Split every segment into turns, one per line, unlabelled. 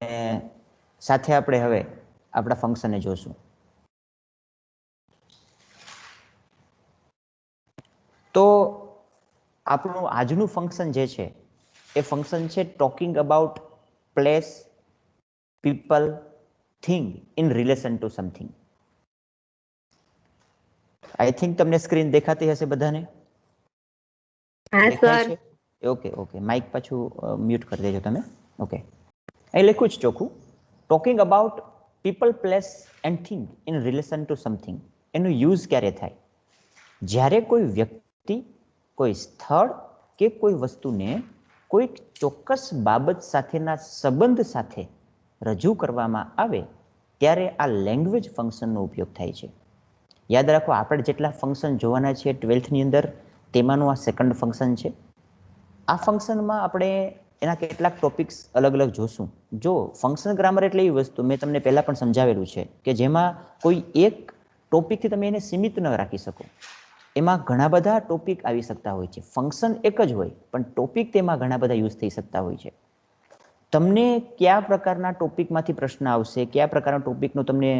સાથે આપણે હવે આપણા ફંક્શનને જોશું. તો આપણું આજનું ફંક્શન જે છે એ ફંક્શન છે talking about place, people, thing in relation to something. I think તમને સ્ક્રીન દેખાતી હશે બધાને? દેખાય છે? ઓકે ઓકે, માઇક પાછું મ્યુટ કરી દેજો તમે. ઓકે, અહીં લખ્યું જ ચોખ્ખું, talking about people, place and thing in relation to something. એનું યુઝ ક્યારે થાય? જ્યારે કોઈ વ્યક્તિ, કોઈ સ્થળ કે કોઈ વસ્તુને કોઈક ચોક્કસ બાબત સાથેના સંબંધ સાથે રજૂ કરવામાં આવે ત્યારે આ લેંગ્વેજ ફંક્શનનો ઉપયોગ થાય છે. યાદ રાખો, આપણે જેટલા ફંક્શન જોવાના છે 12th અંદર, તેમાંનું આ સેકન્ડ ફંક્શન છે. આ ફંક્શનમાં આપણે એના કેટલાક ટોપિક્સ અલગ અલગ જોશું. જો ફંક્શન ગ્રામર એટલે એવી વસ્તુ, મેં તમને પહેલાં પણ સમજાવેલું છે કે જેમાં કોઈ એક ટોપિકથી તમે એને સીમિત ન રાખી શકો. એમાં ઘણા બધા ટોપિક આવી શકતા હોય છે. ફંક્શન એક જ હોય પણ ટોપિક તેમાં ઘણા બધા યુઝ થઈ શકતા હોય છે. તમને કયા પ્રકારના ટોપિકમાંથી પ્રશ્ન આવશે, કયા પ્રકારના ટોપિકનો તમને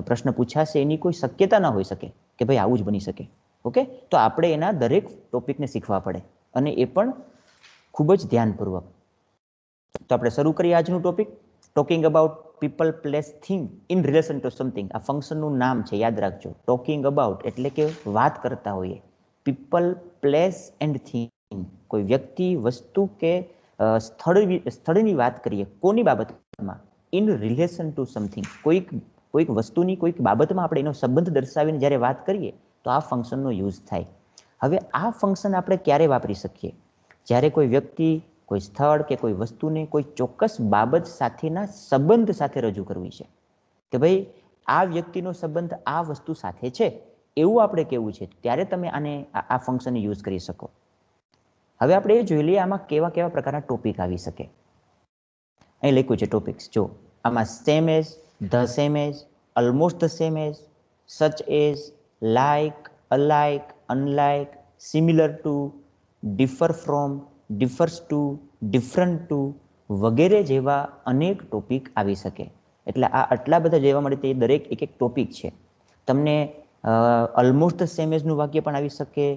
પ્રશ્ન પૂછાશે, એની કોઈ શક્યતા ન હોઈ શકે કે ભાઈ આવું જ બની શકે. ઓકે, તો આપણે એના દરેક ટોપિકને શીખવા પડે, અને એ પણ ખૂબ જ ધ્યાનપૂર્વક. તો આપણે શરૂ કરીએ આજનું topic, talking about people, place, thing in relation to something. આ ફંક્શનનું નામ છે, યાદ રાખજો. ટોકિંગ અબાઉટ એટલે કે વાત કરતા હોઈએ. પીપલ, પ્લેસ એન્ડ થિંગ, કોઈ વ્યક્તિ, વસ્તુ કે સ્થળની વાત કરીએ, કોની બાબતમાં? ઇન રિલેશન ટુ સમથિંગ, કોઈક વસ્તુની કોઈક બાબતમાં આપણે એનો સંબંધ દર્શાવીને જ્યારે વાત કરીએ તો આ ફંક્શનનો યુઝ થાય. હવે આ ફંક્શન આપણે ક્યારે વાપરી શકીએ? જ્યારે કોઈ વ્યક્તિ, કોઈ સ્થળ કે કોઈ વસ્તુને કોઈ ચોક્કસ બાબત સાથેના સંબંધ સાથે રજૂ કરવી છે, કે ભાઈ આ વ્યક્તિનો સંબંધ આ વસ્તુ સાથે છે એવું આપણે કહેવું છે, ત્યારે તમે આ ફંક્શનને યુઝ કરી શકો. હવે આપણે એ જોઈ લઈએ આમાં કેવા કેવા પ્રકારના ટોપિક આવી શકે. અહીં લખ્યું છે ટોપિક્સ, જો આમાં same as, the same as, almost the same as, such as, like, alike, unlike, similar to, differ from, differs to, different to વગેરે જેવા અનેક ટોપિક આવી શકે. એટલે આ આટલા બધા જોવા મળે તે દરેક એક એક ટોપિક છે. તમને ઓલમોસ્ટ ધ સેમ એઝનું વાક્ય પણ આવી શકે,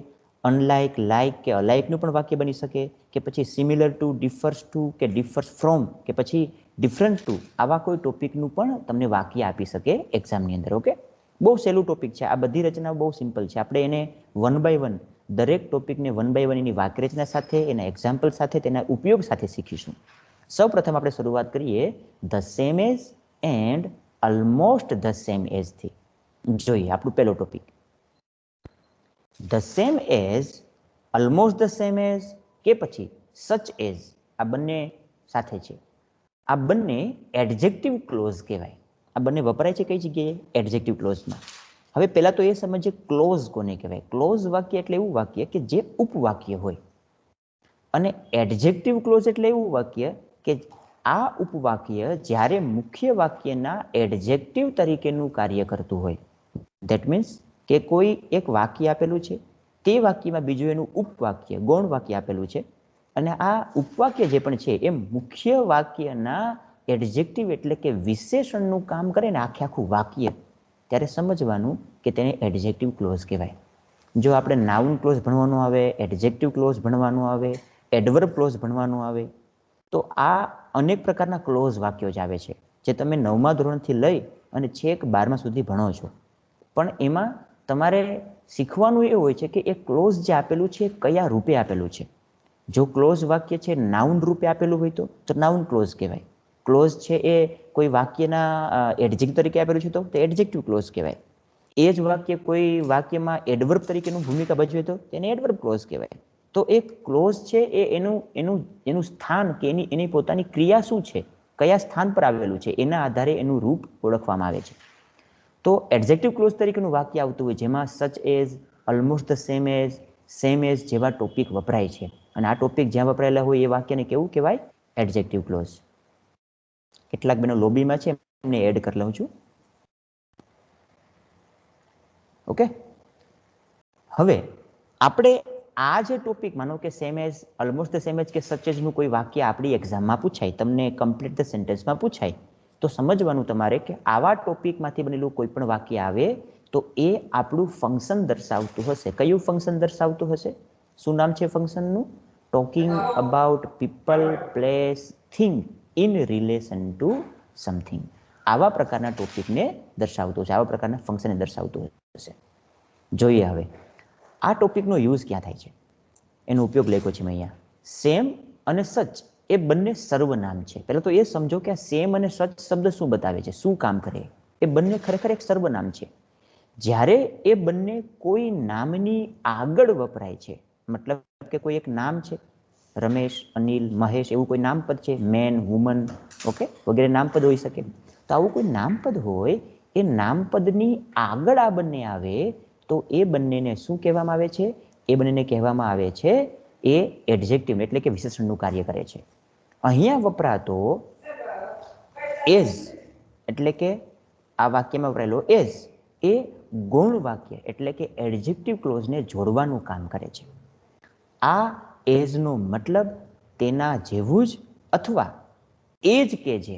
અનલાઇક, લાઇક કે અલાઇકનું પણ વાક્ય બની શકે, કે પછી સિમિલર ટુ, ડિફર્સ ટુ કે ડિફર્સ ફ્રોમ કે પછી ડિફરન્ટ ટુ, આવા કોઈ ટોપિકનું પણ તમને વાક્ય આપી શકે એક્ઝામની અંદર. ઓકે, બહુ સહેલું ટોપિક છે. આ બધી રચનાઓ બહુ સિમ્પલ છે. આપણે એને વન બાય વન દરેક ટોપિકને વન બાય વન એની વાક્યરચના સાથે, એના એક્ઝામ્પલ સાથે, તેના ઉપયોગ સાથે શીખીશું. સૌ પ્રથમ આપણે શરૂઆત કરીએ the same as and almost the same એઝથી. જોઈએ આપણું પહેલો topic, the same as, almost the same as કે પછી સચ એઝ, આ બંને સાથે છે. આ બંને એડજેક્ટિવ ક્લોઝ કહેવાય. આ બંને વપરાય છે કઈ જગ્યાએ? એડજેક્ટિવ ક્લોઝમાં. હવે પહેલા તો એ સમજીએ ક્લોઝ કોને કહેવાય. ક્લોઝ વાક્ય એટલે એવું વાક્ય કે જે ઉપવાક્ય હોય, અને એડજેક્ટિવ ક્લોઝ એટલે એવું વાક્ય કે આ ઉપવાક્ય જ્યારે મુખ્ય વાક્યના એડજેક્ટિવ તરીકેનું કાર્ય કરતું હોય. ધેટ મીન્સ કે કોઈ એક વાક્ય આપેલું છે, તે વાક્યમાં બીજું એનું ઉપવાક્ય, ગૌણ વાક્ય આપેલું છે, અને આ ઉપવાક્ય જે પણ છે એ મુખ્ય વાક્યના એડજેક્ટિવ એટલે કે વિશેષણનું કામ કરે ને આખે આખું વાક્ય, ત્યારે સમજવાનું કે તેને એડજેક્ટિવ ક્લોઝ કહેવાય. જો આપણે નાઉન ક્લોઝ ભણવાનું આવે, એડજેક્ટિવ ક્લોઝ ભણવાનું આવે, એડવર્બ ક્લોઝ ભણવાનું આવે, તો આ અનેક પ્રકારના ક્લોઝ વાક્યો જ આવે છે, જે તમે 9મા ધોરણથી લઈ અને છેક 12મા સુધી ભણો છો. પણ એમાં તમારે શીખવાનું એ હોય છે કે એ ક્લોઝ જે આપેલું છે કયા રૂપે આપેલું છે. જો ક્લોઝ વાક્ય છે નાઉન રૂપે આપેલું હોય તો નાઉન ક્લોઝ કહેવાય. ક્લોઝ છે એ કોઈ વાક્યના એડજેક્ટિવ તરીકે આપેલું છે તો એડજેક્ટિવ ક્લોઝ કહેવાય. એ જ વાક્ય કોઈ વાક્યમાં એડવર્બ તરીકેનું ભૂમિકા ભજવે તો તેને એડવર્બ ક્લોઝ કહેવાય. તો એ ક્લોઝ છે એ એનું સ્થાન કે એની પોતાની ક્રિયા શું છે, કયા સ્થાન પર આવેલું છે, એના આધારે એનું રૂપ ઓળખવામાં આવે છે. તો એડજેક્ટિવ ક્લોઝ તરીકેનું વાક્ય આવતું હોય જેમાં such as, almost the same as જેવા ટોપિક વપરાય છે, અને આ ટોપિક જ્યાં વપરાયેલા હોય એ વાક્યને કેવું કહેવાય? Adjective clause. કેટલાક બહેનો લોબીમાં છે, એમને એડ કરી લઉં છું. ઓકે, હવે આપણે આ જે ટોપિક માનો કે same as almost the same as કે સચ એઝનું કોઈ વાક્ય આપણી એક્ઝામમાં પૂછાય, તમને કમ્પ્લીટ ધ સેન્ટેન્સમાં પૂછાય, તો સમજવાનું તમારે કે આવા ટોપિકમાંથી બનેલું કોઈ પણ વાક્ય આવે તો એ આપણું ફંક્શન દર્શાવતું હશે. કયું ફંક્શન દર્શાવતું હશે? શું નામ છે ફંક્શનનું? Talking about people, place, thing in relation to something. આવા પ્રકારના ટોપિકને દર્શાવતું હશે, આવા પ્રકારના ફંક્શનને દર્શાવતું હશે. જોઈએ હવે આ ટોપિકનો યુઝ ક્યાં થાય છે, એનો ઉપયોગ લખ્યો છે મેં અહીંયા. સેમ અને સચ એ બંને સર્વનામ છે. પહેલાં તો એ સમજો કે આ સેમ અને સચ શબ્દ શું બતાવે છે, શું કામ કરે. એ બંને ખરેખર એક સર્વનામ છે. જ્યારે એ બંને કોઈ નામની આગળ વપરાય છે, મતલબ કે કોઈ એક નામ છે, રમેશ, અનિલ, મહેશ, એવું કોઈ નામપદ છે, મેન, વુમન, ઓકે, વગેરે નામપદ હોઈ શકે. તો આવું કોઈ નામપદ હોય, એ નામપદની આગળ આ બંને આવે તો એ બંનેને શું કહેવામાં આવે છે? એ બંનેને કહેવામાં આવે છે એ એડજેક્ટિવ, એટલે કે વિશેષણનું કાર્ય કરે છે. અહીંયા વપરાતો એઝ એટલે કે આ વાક્યમાં વપરાયેલો એઝ એ ગૌણ વાક્ય એટલે કે એડજેક્ટિવ ક્લોઝને જોડવાનું કામ કરે છે. આ એઝનો મતલબ તેના જેવું જ અથવા એ જ કે જે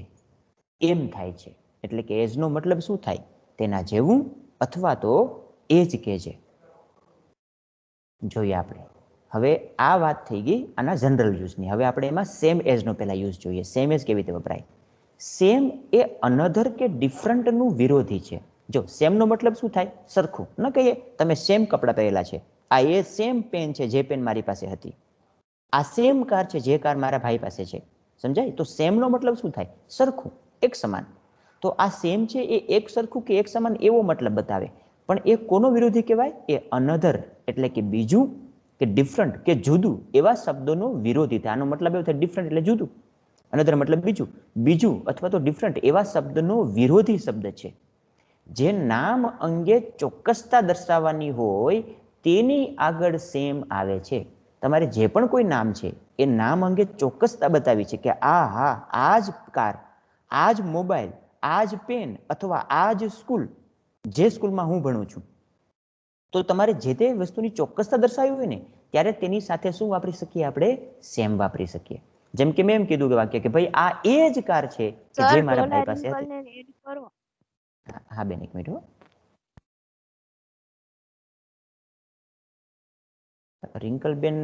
એમ થાય છે. એટલે કે એઝનો મતલબ શું થાય? તેના જેવું અથવા તો એ જ કે જે. જોઈએ આપણે હવે આ વાત થઈ ગઈ આના જનરલ યુઝની. હવે આપણે એમાં સેમ એઝનો પહેલા યુઝ જોઈએ. સેમ એઝ કેવી રીતે વપરાય? સેમ એ અનધર કે ડિફરન્ટનું વિરોધી છે. જો સેમનો મતલબ શું થાય? સરખું. ન કહીએ તમે સેમ કપડાં પહેરેલા છે, આ એ સેમ પેન છે જે પેન મારી પાસે હતી, આ સેમ કાર છે જે કાર મારા ભાઈ પાસે છે. સમજાય? તો સેમનો મતલબ શું થાય? સરખું, એક સમાન. તો આ સેમ છે એ એક સરખું કે એક સમાન એવો મતલબ બતાવે. પણ એ કોનો વિરોધી કહેવાય? એ અનધર એટલે કે બીજું કે ડિફરન્ટ કે જુદું એવા શબ્દોનો વિરોધી થાય. આનો મતલબ એવો થાય ડિફરન્ટ એટલે જુદું, અનધર મતલબ બીજું, બીજું અથવા તો ડિફરન્ટ એવા શબ્દનો વિરોધી શબ્દ છે. જે નામ અંગે ચોક્કસતા દર્શાવવાની હોય તેની આગળ સેમ આવે છે. તમારે જે પણ કોઈ નામ છે એ નામ અંગે ચોક્કસતા બતાવી છે કે આ હા આ જ કાર, આ જ મોબાઈલ, આ જ પેન અથવા આ જ સ્કૂલ, જે સ્કૂલમાં હું ભણું છું. તો તમારે જે તે વસ્તુની ચોક્કસતા દર્શાવી હોય ને ત્યારે તેની સાથે શું વાપરી શકીએ? આપણે સેમ વાપરી શકીએ. જેમ કે મેં એમ કીધું કે વાક્ય કે ભાઈ આ એ જ કાર છે કે જે મારા ભાઈ પાસે હતી. હા બેન, એક મિનિટ હો. રિંકલ બેન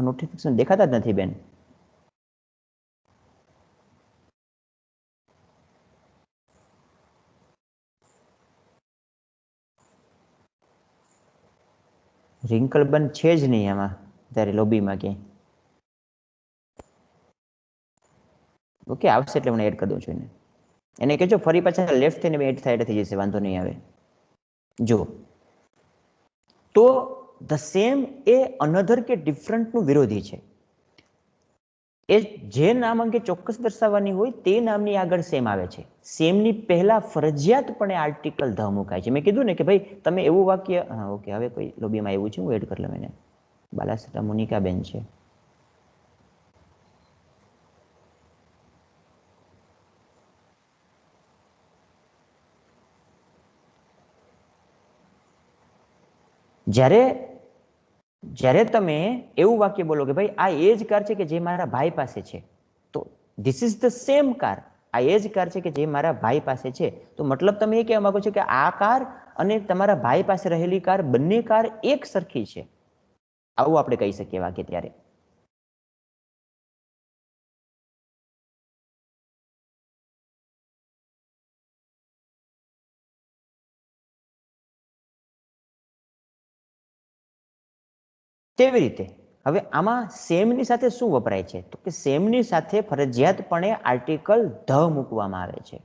નોટિફિકેશન દેખાતા જ નથી બેન. રિંકલ બેન છે જ નહીં આમાં ત્યારે લોબીમાં ક્યાંય. ઓકે, આવશે એટલે મને એડ કરી દઉં છું એને. એને કહેજો ફરી પાછા લેફ્ટ થઈને એડ થાય એટલે થઈ જશે, વાંધો નહીં આવે. જો તો ધ સેમ એ અનધર કે ડિફરન્ટનું વિરોધી છે. એ જે નામ અંગે ચોક્કસ દર્શાવવાની હોય તે નામની આગળ સેમ આવે છે. સેમની પહેલા ફરજિયાતપણે આર્ટિકલ ધ મુકાય છે. મેં કીધું ને કે ભાઈ તમે એવું વાક્ય, હા ઓકે, હવે કોઈ લોબીમાં આવ્યું છે, હું એડ કરી લઉં એને. બાલાસરા મોનિકા બેન છે. જ્યારે તમે એવું વાક્ય બોલો કે ભાઈ આ એ જ કાર છે કે જે મારા ભાઈ પાસે છે, તો this is the same car, આ એ જ કાર છે કે જે મારા ભાઈ પાસે છે. તો મતલબ તમે એ કહેવા માંગો છો કે આ કાર અને તમારા ભાઈ પાસે રહેલી કાર બંને કાર એક સરખી છે. આવું આપણે કહી શકીએ વાક્ય ત્યારે. કેવી રીતે? હવે આમાં સેમની સાથે શું વપરાય છે? તો કે સેમની સાથે ફરજિયાતપણે આર્ટિકલ ધ મૂકવામાં આવે છે.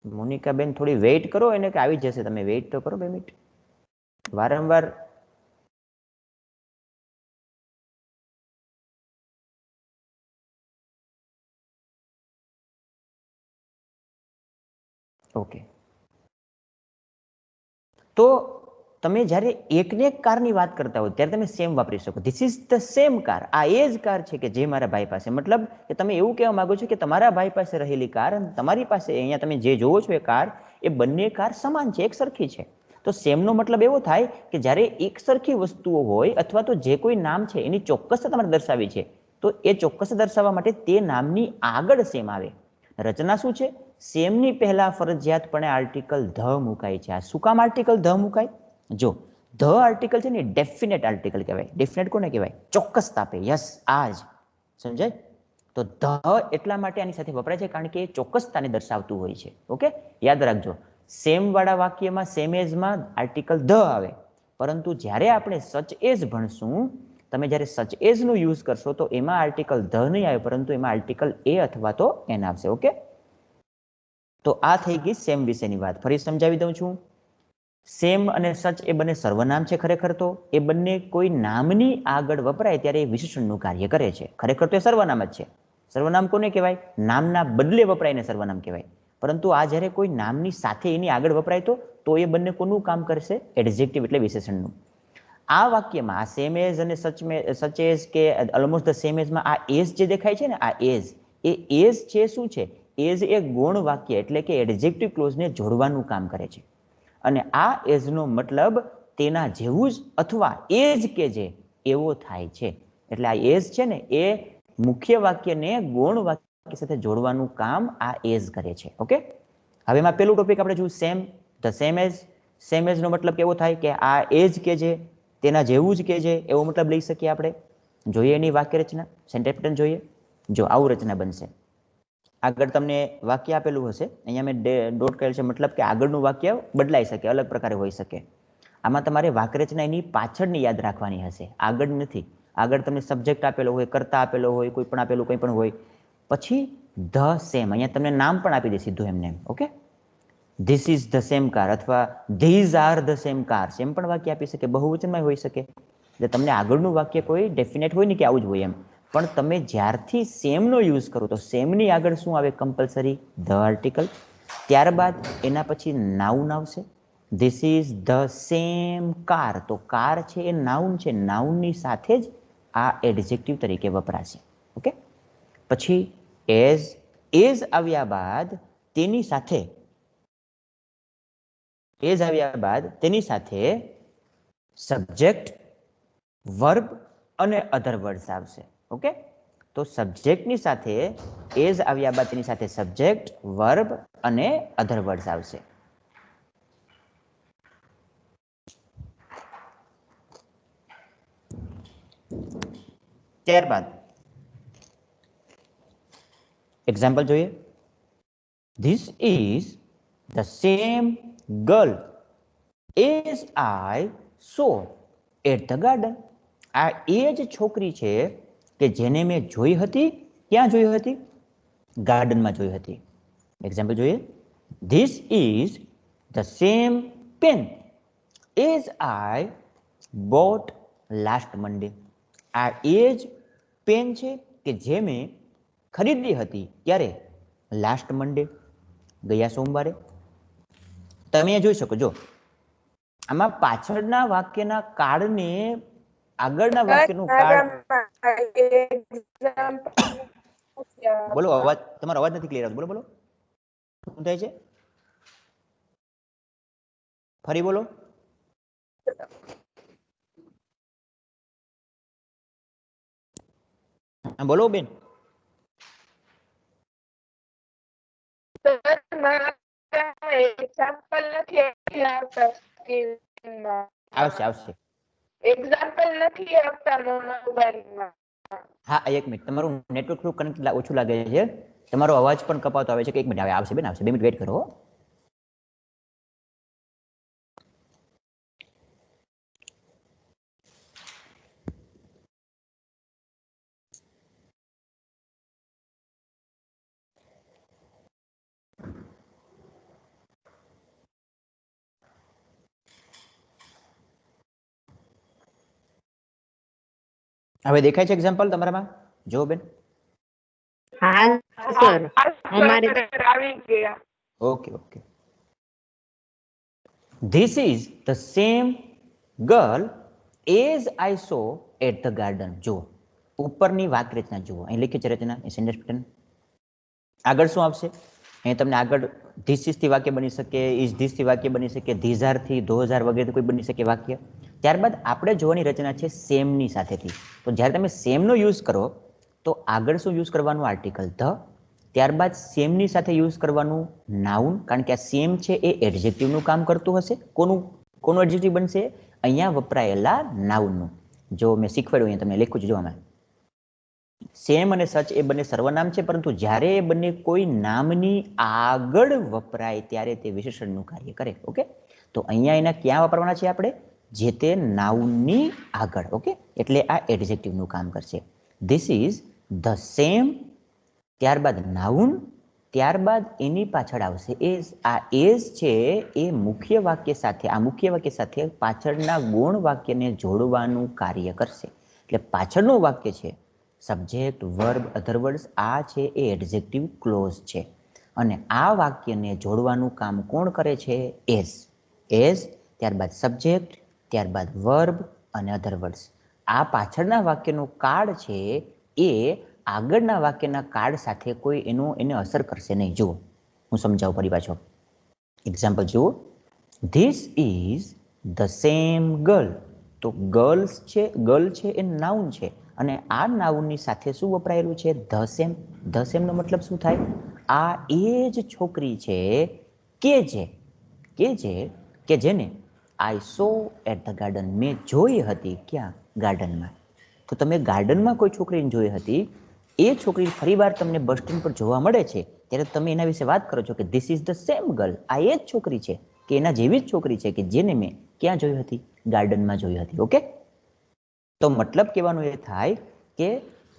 મોનિકાબેન થોડી વેઇટ કરો, એને કે આવી જશે, તમે વેઇટ તો કરો 2 મિનિટ. વારંવાર ઓકે. તો તમે જ્યારે એકને એક કારની વાત કરતા હો ત્યારે તમે સેમ વાપરી શકો. This is the same car, આ એ જ કાર છે કે જે મારા ભાઈ પાસે. મતલબ કે તમે એવું કહેવા માંગો છો કે તમારા ભાઈ પાસે રહેલી કાર અને તમારી પાસે અહીંયા તમે જે જોવો છો એ કાર, એ બંને કાર સમાન છે, એક સરખી છે. તો તો સેમનો મતલબ એવો થાય કે જ્યારે એક સરખી વસ્તુઓ હોય અથવા તો જે કોઈ નામ છે એની ચોક્કસતા તમારે દર્શાવી છે તો એ ચોક્કસ દર્શાવવા માટે તે નામની આગળ સેમ આવે. રચના શું છે? સેમની પહેલા ફરજિયાતપણે આર્ટિકલ ધ મુકાય છે. આ શું કામ આર્ટિકલ ધ મુકાય? જો ધ આર્ટિકલ છે ને ડેફિનેટ આર્ટિકલ કહેવાય. ડેફિનેટ કોને કહેવાય? ચોક્કસતા આપે. યસ, આ જ સમજાય. તો ધ એટલા માટે આની સાથે વપરાય છે કારણ કે એ ચોક્કસતાને દર્શાવતું હોય છે. ઓકે, યાદ રાખજો. સેમ વાળા વાક્યમાં સેમ એઝમાં આર્ટિકલ ધ આવે, પરંતુ જ્યારે આપણે સચ એઝ ભણશું, તમે જ્યારે સચ એઝનો યુઝ કરશો તો એમાં આર્ટિકલ ધ નહીં આવે, પરંતુ એમાં આર્ટિકલ એ અથવા તો એન આવશે. ઓકે, તો આ થઈ ગઈ સેમ વિશેની વાત. ફરી સમજાવી દઉં છું. સેમ અને સચ એ બંને સર્વનામ છે. ખરેખર તો એ બંને કોઈ નામની આગળ વપરાય ત્યારે એ વિશેષણનું કાર્ય કરે છે. ખરેખર તો એ સર્વનામ જ છે. સર્વનામ કોને કહેવાય? નામના બદલે વપરાયને સર્વનામ કહેવાય. પરંતુ આ જ્યારે કોઈ નામની સાથે એની આગળ વપરાય તો એ બંને કોનું કામ કરશે? એડજેક્ટિવ એટલે વિશેષણનું. આ વાક્યમાં આ સેમ એઝ અને સચ એઝ કે ઓલમોસ્ટ ધ સેમ એઝમાં આ એઝ જે દેખાય છે ને, આ એઝ, એ એઝ છે શું છે? એઝ એ ગૌણ વાક્ય એટલે કે એડજેક્ટિવ ક્લોઝને જોડવાનું કામ કરે છે. અને આ એઝનો મતલબ તેના જેવું જ અથવા એ જ કે જે એવો થાય છે. એટલે આ એઝ છે ને એ મુખ્ય વાક્યને ગૌણ વાક્ય સાથે જોડવાનું કામ આ એઝ કરે છે. ઓકે, હવે એમાં પેલું ટોપિક આપણે જોયું same, the same as. Same એઝનો મતલબ કેવો થાય કે આ એજ કે જે તેના જેવું જ કે જે એવો મતલબ લઈ શકીએ આપણે. જોઈએ એની વાક્ય રચના, સેન્ટેન્સ પેટર્ન જોઈએ. જો આવું રચના બનશે. આગળ તમને વાક્ય આપેલું હશે, અહીંયા મેં ડોટ કરેલ છે, મતલબ કે આગળનું વાક્ય બદલાઈ શકે, અલગ પ્રકારે હોઈ શકે. આમાં તમારે વાક્ય રચના એની પાછળની યાદ રાખવાની હશે, આગળ નથી. આગળ તમને સબ્જેક્ટ આપેલો હોય, કર્તા આપેલો હોય, કોઈ પણ આપેલું કંઈ પણ હોય, પછી ધ સેમ, અહીંયા તમને નામ પણ આપી દે સીધું એમને. Okay, this is the same car અથવા these are the same cars, એમ પણ વાક્ય આપી શકે, બહુવચનમાં હોઈ શકે. એટલે તમને આગળનું વાક્ય કોઈ ડેફિનેટ હોય ને કે આવું જ હોય એમ, પણ તમે જ્યારથી સેમનો યુઝ કરો તો સેમની આગળ શું આવે? Compulsory the article. ત્યારબાદ એના પછી નાઉન આવશે. This is the same car, તો કાર છે એ નાઉન છે, નાઉનની સાથે જ આ એડજેક્ટિવ તરીકે વપરાશે. ઓકે, પછી એઝ, એઝ આવ્યા બાદ તેની સાથે સબ્જેક્ટ, વર્બ અને અધર વર્ડ્સ આવશે. ઓકે, તો સબ્જેક્ટની સાથે એઝ આવ્યા બાદ તેની સાથે સબ્જેક્ટ, વર્બ અને અધર વર્ડ્સ આવશે. ત્યારબાદ એક્ઝામ્પલ જોઈએ. This is the same girl as I saw at the garden. આ એ જ છોકરી છે કે જેને મેં જોઈ હતી. ક્યાં જોઈ હતી? ગાર્ડનમાં જોઈ હતી. એક્ઝામ્પલ જોઈએ. This is the same pen as I bought last Monday. આ એ જ પેન છે કે જે મેં ખરીદી હતી. ક્યારે? લાસ્ટ મંડે, ગયા સોમવારે. તમે જોઈ શકો, જો આમાં પાછળના વાક્યના કાળને આગળના વાક્યનું કાળ. બોલો, અવાજ તમારો અવાજ નથી ક્લિયર. બોલો બોલો, શું થાય છે? ફરી બોલો. હા બોલો બેન. આવશે આવશે.
એક્ઝામ્પલ નથી આપતા મોબાઈલમાં.
હા, એક મિનિટ, તમારું નેટવર્ક થોડું કનેક્ટ ઓછું લાગે છે. તમારો અવાજ પણ કપાતો આવે છે. કે એક મિનિટ, આવશે બેન, આવશે. 2 મિનિટ વેઇટ કરો. હવે દેખાય છે એક્ઝામ્પલ તમારામાં? જો બેન.
હા સર, અમારે આવી ગયા.
Okay okay. This is the same girl as I saw at the garden. જુઓ ઉપરની વાક્ય રચના જુઓ, અહીં લખી છે રચના, સેન્ટેન્સ પેટર્ન. આગળ શું આવશે? અહીંયા તમને આગળ ધીસ ઇઝ થી વાક્ય બની શકે, ઇઝ ધીસ થી વાક્ય બની શકે, ધીઝ આર થી, ધોઝ આર વગેરે કોઈ બની શકે વાક્ય. ત્યારબાદ આપણે જોવાની રચના છે સેમની સાથેથી. તો જ્યારે તમે સેમનો યુઝ કરો તો આગળ શું યુઝ કરવાનું? Article the. ત્યારબાદ સેમની સાથે યુઝ કરવાનું નાઉન, કારણ કે આ સેમ છે એ એડજેક્ટિવનું કામ કરતું હશે. કોનું એડજેક્ટિવ બનશે? અહીંયા વપરાયેલા નાઉનનું. જો મેં શીખવાડ્યું અહીંયા તમને લખ્યું છે, જો આમાં સેમ અને સચ એ બંને સર્વનામ છે, પરંતુ જ્યારે એ બંને કોઈ નામની આગળ વપરાય ત્યારે તે વિશેષણનું કાર્ય કરે. ઓકે, તો અહીંયા એના ક્યાં વાપરવાના છે આપણે? જે તે નાઉનની આગળ. ઓકે, એટલે આ એડજેક્ટિવનું કામ કરશે. ધીસ ઇઝ ધ સેમ, ત્યારબાદ નાઉન, ત્યારબાદ એની પાછળ આવશે એઝ. આ એઝ છે એ મુખ્ય વાક્ય સાથે, આ મુખ્ય વાક્ય સાથે પાછળના ગૌણ વાક્યને જોડવાનું કાર્ય કરશે. એટલે પાછળનું વાક્ય છે સબ્જેક્ટ, વર્બ, અધર વર્ડ્સ, આ છે એ એડજેક્ટિવ ક્લોઝ છે. અને આ વાક્યને જોડવાનું કામ કોણ કરે છે? એઝ. એઝ, ત્યારબાદ સબ્જેક્ટ, ત્યારબાદ વર્બ અને અધર વર્ડ્સ. આ પાછળના વાક્યનું કાળ છે એ આગળના વાક્યના કાળ સાથે કોઈ એને અસર કરશે નહીં. જુઓ, હું સમજાવું ફરી પાછો. એક્ઝામ્પલ જુઓ. This is the same girl. તો ગર્લ્સ છે, ગર્લ છે એ નાઉન છે, અને આ નાઉનની સાથે શું વપરાયેલું છે? The same. ધ સેમનો મતલબ શું થાય? આ એ જ છોકરી છે કે જેને આઈ સો એટ ધ ગાર્ડન. મેં જોઈ હતી. ક્યાં? ગાર્ડનમાં. તો તમે ગાર્ડનમાં કોઈ છોકરીને જોઈ હતી, એ છોકરી ફરીવાર તમને બસ સ્ટેન્ડ પર જોવા મળે છે, ત્યારે તમે એના વિશે વાત કરો છો કે this is the same girl. આ એ જ છોકરી છે કે એના જેવી જ છોકરી છે કે જેને મેં ક્યાં જોઈ હતી? ગાર્ડનમાં જોઈ હતી. ઓકે, તો મતલબ કહેવાનું એ થાય કે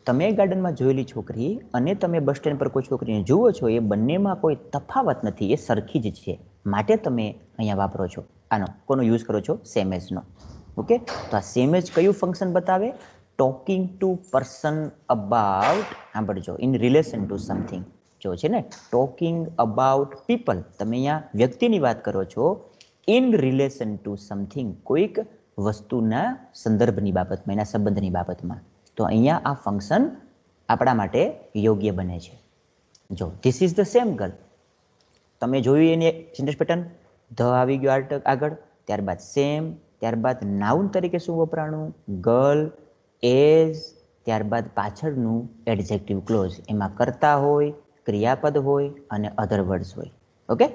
તમે ગાર્ડનમાં જોયેલી છોકરી અને તમે બસ સ્ટેન્ડ પર કોઈ છોકરીને જુઓ છો, એ બંનેમાં કોઈ તફાવત નથી, એ સરખી જ છે. માટે તમે અહીંયા વાપરો છો આનો, કોનો યુઝ કરો છો? સેમ એઝનો. ઓકે, તો આ સેમ એઝ કયું ફંક્શન બતાવે? ટોકિંગ ટુ પર્સન અબાઉટ, સાંભળજો, ઇન રિલેશન ટુ સમથિંગ. જો છે ને, ટોકિંગ અબાઉટ પીપલ, તમે અહીંયા વ્યક્તિની વાત કરો છો, ઇન રિલેશન ટુ સમથિંગ, કોઈક વસ્તુના સંદર્ભની બાબતમાં, એના સંબંધની બાબતમાં. તો અહીંયા આ ફંક્શન આપણા માટે યોગ્ય બને છે. જો this is the same girl, તમે જોયું એની સેન્ટેન્સ પેટર્ન, ધ આવી ગયો આગળ, ત્યારબાદ સેમ, ત્યારબાદ નાઉન તરીકે શું વપરાણું? ગર્લ, એઝ, ત્યારબાદ પાછળનું એડજેક્ટિવ ક્લોઝ, એમાં કર્તા હોય, ક્રિયાપદ હોય અને અધર વર્ડ્સ હોય. ઓકે,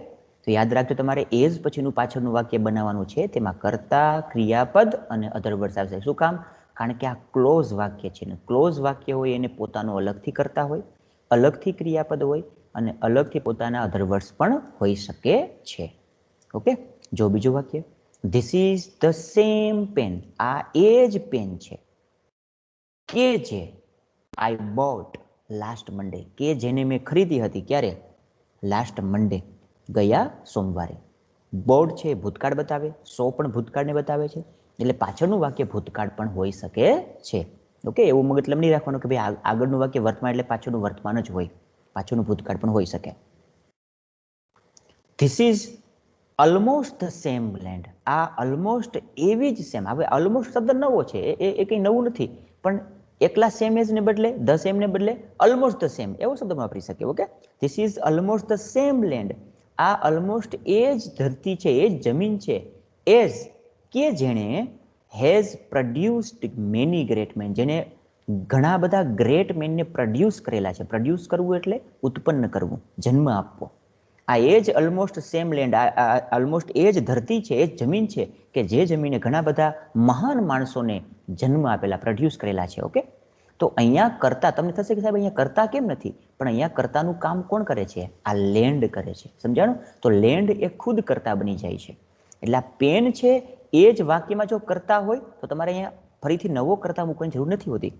તો યાદ રાખજો, તમારે એઝ પછીનું પાછળનું વાક્ય બનાવવાનું છે, તેમાં કર્તા, ક્રિયાપદ અને અધર વર્ડ્સ આવશે. શું કામ? કારણ કે આ ક્લોઝ વાક્ય છે ને ક્લોઝ વાક્ય હોય એને પોતાનું અલગથી કરતા હોય, અલગથી ક્રિયાપદ હોય અને અલગથી પોતાના અધર વર્ડ્સ પણ હોઈ શકે છે. ઓકે, જો બીજું વાક્ય, this is the same pen. આ એ જ પેન છે કે જે આઈ બોટ લાસ્ટ મંડે, કે જેને મેં ખરીદી હતી. ક્યારે? લાસ્ટ મંડે, ગયા સોમવારે. બોર્ડ છે ભૂતકાળ બતાવે, સો પણ ભૂતકાળને બતાવે છે, એટલે પાછળનું વાક્ય ભૂતકાળ પણ હોઈ શકે છે. ઓકે, એવું મતલબ નહીં રાખવાનું કે ભાઈ આગળનું વાક્ય વર્તમાન એટલે પાછળનું વર્તમાન જ હોય, પાછળનું ભૂતકાળ પણ હોઈ શકે. This is almost the same land. આ ઓલમોસ્ટ એવી જ સેમ. હવે ઓલમોસ્ટ શબ્દ નવો છે, એ કંઈ નવું નથી, પણ એકલા સેમ એઝ ને બદલે, ધ સેમ ને બદલે ઓલમોસ્ટ ધ સેમ એવો શબ્દ વાપરી શકે. Okay, this is almost the same land. આ ઓલમોસ્ટ એ જ ધરતી છે, એ જ જમીન છે, એઝ કે જેણે has produced many great men, જેને ઘણા બધા ગ્રેટ મેનને પ્રોડ્યુસ કરેલા છે. પ્રોડ્યુસ કરવું એટલે ઉત્પન્ન કરવું, જન્મ આપવો. આ એ જ ઓલમોસ્ટ સેમ લેન્ડ, ઓલમોસ્ટ એ જ ધરતી છે, એ જ જમીન છે કે જે જમીને ઘણા બધા મહાન માણસોને જન્મ આપેલા, પ્રોડ્યુસ કરેલા છે. ઓકે, તો અહીંયા કરતા, તમને થશે કે સાહેબ અહીંયા કરતા કેમ નથી? પણ અહીંયા કરતાનું કામ કોણ કરે છે? આ લેન્ડ કરે છે. સમજાણું? તો લેન્ડ એ ખુદ કરતા બની જાય છે. એટલે આ પેન છે એ જ વાક્યમાં જો કરતા હોય તો તમારે અહીંયા ફરીથી નવો કરતા મૂકવાની જરૂર નથી હોતી.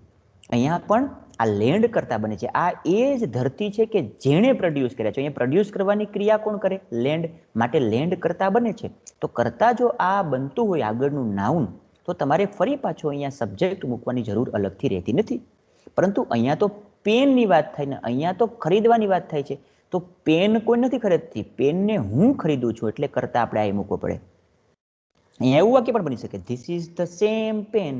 અહીંયા પણ આ લેન્ડ કરતા બને છે. આ એ જ ધરતી છે કે જેણે પ્રોડ્યુસ કર્યા છે. અહીંયા પ્રોડ્યુસ કરવાની ક્રિયા કોણ કરે? લેન્ડ. માટે લેન્ડ કરતા બને છે. તો કરતા જો આ બનતું હોય આગળનું નાઉન, તો તમારે ફરી પાછો અહીંયા સબ્જેક્ટ મૂકવાની જરૂર અલગથી રહેતી નથી. પરંતુ અહીંયા તો પેનની વાત થાય ને અહીંયા તો ખરીદવાની વાત થાય છે. તો પેન કોઈ નથી ખરીદતી, પેનને હું ખરીદું છું, એટલે કરતા આપણે આ મૂકવો પડે. અહીંયા એવું વાક્ય પણ બની શકે, this is the same pen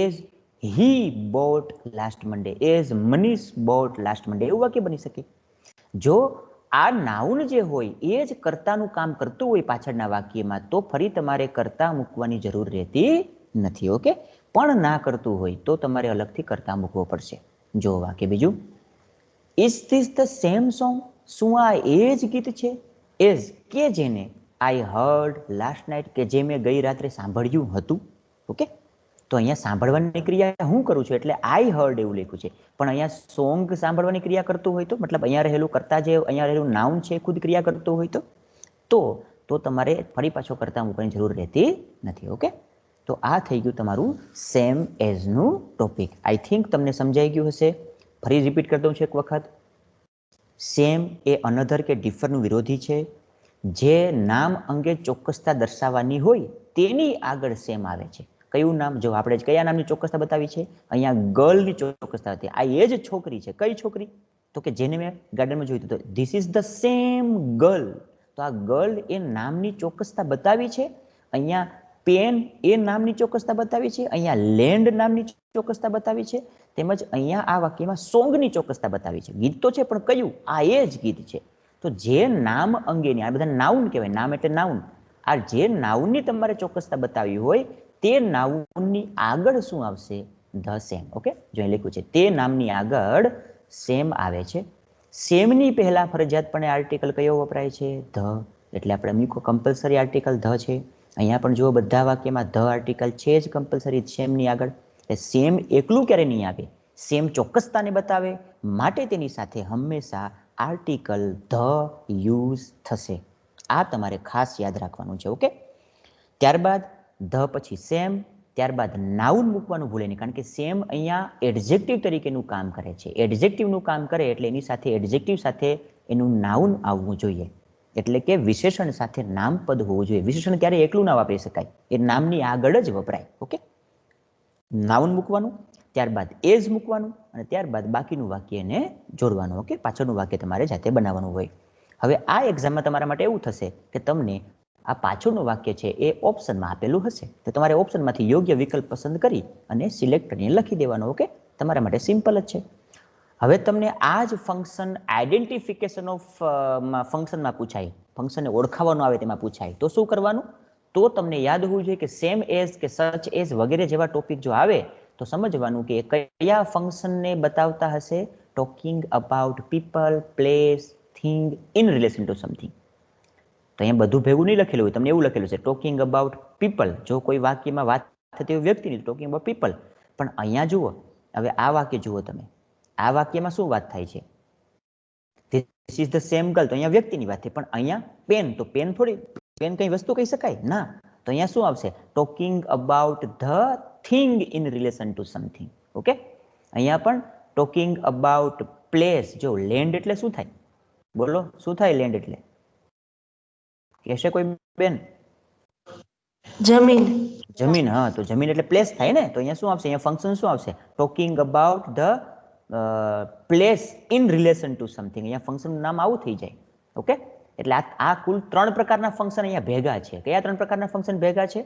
as he bought last Monday, as Manish bought last Monday, એવું વાક્ય બની શકે. જો આ નાઉન જે હોય એ જ કર્તાનું કામ કરતું હોય પાછળના વાક્યમાં, તો ફરી તમારે કર્તા મૂકવાની જરૂર રહેતી નથી. ઓકે, પણ ના કરતું હોય તો તમારે અલગથી કર્તા મૂકવો પડશે. જો વાક્ય બીજું, is this the same song? શું આ એ જ ગીત છે? એઝ કે જેને આઈ હર્ડ લાસ્ટ નાઇટ, કે જે મેં ગઈ રાત્રે સાંભળ્યું હતું. ઓકે, તો અહીંયા સાંભળવાની ક્રિયા હું કરું છું એટલે આઈ હર્ડ એવું લખ્યું છે, પણ અહીંયા સોંગ સાંભળવાની ક્રિયા કરતું હોય તો, મતલબ અહીંયા રહેલું કરતા જે અહીંયા રહેલું નાઉન છે ખુદ ક્રિયા કરતું હોય તો તમારે ફરી પાછો કરતા મૂકવાની જરૂર રહેતી નથી. ઓકે, તો આ થઈ ગયું તમારું સેમ એઝનું ટોપિક. આઈ થિંક તમને સમજાઈ ગયું હશે. ફરી રિપીટ કરી દઉં છું એક વખત. સેમ એ અનધર કે ડિફરનું વિરોધી છે. જે નામ અંગે ચોક્કસતા દર્શાવવાની હોય તેની આગળ સેમ આવે છે. કયું નામ? જો આપણે કયા નામની ચોક્કસતા બતાવી છે? અહીંયા ગર્લની ચોક્કસતા હતી. આ એ જ છોકરી છે. કઈ છોકરી? તો કે જેને મેં ગાર્ડનમાં જોયું હતું. This is the same girl. તો આ ગર્લ એ નામની ચોક્કસતા બતાવી છે. અહીંયા પેન એ નામની ચોક્કસતા બતાવી છે. અહીંયા લેન્ડ નામની ચોક્કસતા બતાવી છે. તેમજ અહીંયા આ વાક્યમાં સોંગની ચોક્કસતા બતાવી છે. ગીત તો છે પણ કયું? આ એ જ ગીત છે. તો જે નામ અંગેની, આ બધા નાઉન કહેવાય, નામ એટલે નાઉન. આ જે નાઉનની તમારે ચોક્કસતા બતાવી હોય તે નાઉનની આગળ શું આવશે? The same. ઓકે, જો અહીં લખ્યું છે તે નામની આગળ સેમ આવે છે. સેમની પહેલા ફરજિયાતપણે આર્ટિકલ કયો વપરાય છે? ધ. એટલે આપણે મૂકો કમ્પલસરી આર્ટિકલ ધ છે. અહીંયા પણ જુઓ બધા વાક્યમાં ધ આર્ટિકલ છે જ કમ્પલસરી સેમની આગળ. એટલે સેમ એકલું ક્યારે નહીં આવે? સેમ ચોક્કસતાને બતાવે માટે તેની સાથે હંમેશા આર્ટિકલ ધ યુઝ થશે. આ તમારે ખાસ યાદ રાખવાનું છે. ઓકે, ત્યારબાદ ધ પછી સેમ, ત્યારબાદ નાઉન મૂકવાનું ભૂલે નહીં, કારણ કે સેમ અહીંયા એડજેક્ટિવ તરીકેનું કામ કરે છે. એડજેક્ટિવનું કામ કરે એટલે એની સાથે એડજેક્ટિવ સાથે એનું નાઉન આવવું જોઈએ. એટલે કે વિશેષણ સાથે નામપદ હોવું જોઈએ. વિશેષણ ક્યારે એકલું ના વાપરી શકાય, એ નામની આગળ જ વપરાય. ઓકે, નાઉન મૂકવાનું, ત્યારબાદ એઝ મૂકવાનું અને ત્યારબાદ બાકીનું વાક્ય એને જોડવાનું. ઓકે, પાછળનું વાક્ય તમારે જાતે બનાવવાનું હોય. હવે આ એક્ઝામમાં તમારા માટે એવું થશે કે તમને આ પાછળનું વાક્ય છે એ ઓપ્શનમાં આપેલું હશે, તો તમારે ઓપ્શનમાંથી યોગ્ય વિકલ્પ પસંદ કરી અને સિલેક્ટ કરીને લખી દેવાનો. ઓકે, તમારા માટે સિમ્પલ જ છે. હવે તમને આ જ ફંક્શન આઈડેન્ટિફિકેશન ઓફ ફંક્શનમાં પૂછાય, ફંક્શનને ઓળખાવાનું આવે તેમાં પૂછાય, તો શું કરવાનું? તો તમને યાદ હોવું જોઈએ કે સેમ એઝ કે સચ એઝ વગેરે જેવા ટોપિક જો આવે તો સમજવાનું કે કયા ફંક્શનને બતાવતા હશે? Talking about people, place, thing in relation to something. તો અહીંયા બધું ભેગું નહીં લખેલું હોય, તમને એવું લખેલું છે ટોકિંગ અબાઉટ પીપલ. જો કોઈ વાક્યમાં વાત થતી હોય વ્યક્તિની, ટોકિંગ અબાઉટ પીપલ. પણ અહીંયા જુઓ, હવે આ વાક્ય જુઓ તમે, આ વાક્યમાં શું વાત થાય છે? This is the same girl, તો અહીંયા વ્યક્તિની વાત થઈ. પણ અહીંયા પેન, તો પેન થોડી, પેન કઈ વસ્તુ કહી શકાય ના. તો અહીંયા શું આવશે? Talking about the thing in relation to something. Okay, અહીંયા પણ ટોકિંગ અબાઉટ પ્લેસ. જો લેન્ડ એટલે શું થાય? બોલો, શું થાય લેન્ડ એટલે? કહેશે કોઈ બેન?
જમીન.
જમીન. હા, તો જમીન એટલે પ્લેસ થાય ને. તો અહીંયા શું આવશે? અહીંયા ફંક્શન શું આવશે? Talking about the place in relation to something. અહીંયા ફંક્શનનું નામ આવું થઈ જાય. ઓકે, એટલે આ કુલ 3 પ્રકારના ફંક્શન અહીંયા ભેગા છે. કયા 3 પ્રકારના ફંક્શન ભેગા છે?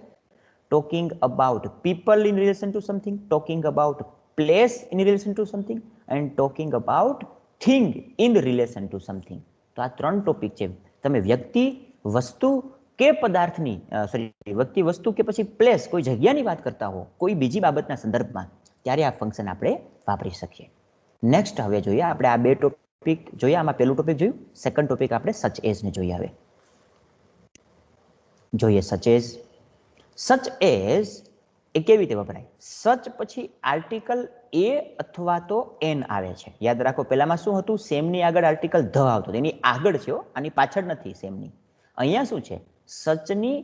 Talking about people in relation to something, talking about place in relation to something and talking about thing in relation to something. તો આ 3 ટોપિક છે. તમે વ્યક્તિ, વસ્તુ કે પદાર્થની, વ્યક્તિ, વસ્તુ કે પછી પ્લેસ, કોઈ જગ્યાની વાત કરતા હો કોઈ બીજી બાબતના સંદર્ભમાં, ત્યારે આ ફંક્શન આપણે વાપરી શકીએ. નેક્સ્ટ હવે જોઈએ આપણે આ 2 ટોપિક જોઈએ. આમાં પહેલું ટોપિક જોયું, સેકન્ડ ટોપિક આપણે સચ એઝ ને જોઈએ. હવે જોઈએ such as. Such as a કેવી રીતે વપરાય? સચ પછી આર્ટિકલ એ અથવા તો એન આવે છે. યાદ રાખો, પહેલામાં શું હતું? સેમની આગળ આર્ટિકલ ધ આવતો, એની આગળ છે, આની પાછળ નથી સેમની. અહીંયા શું છે? સચની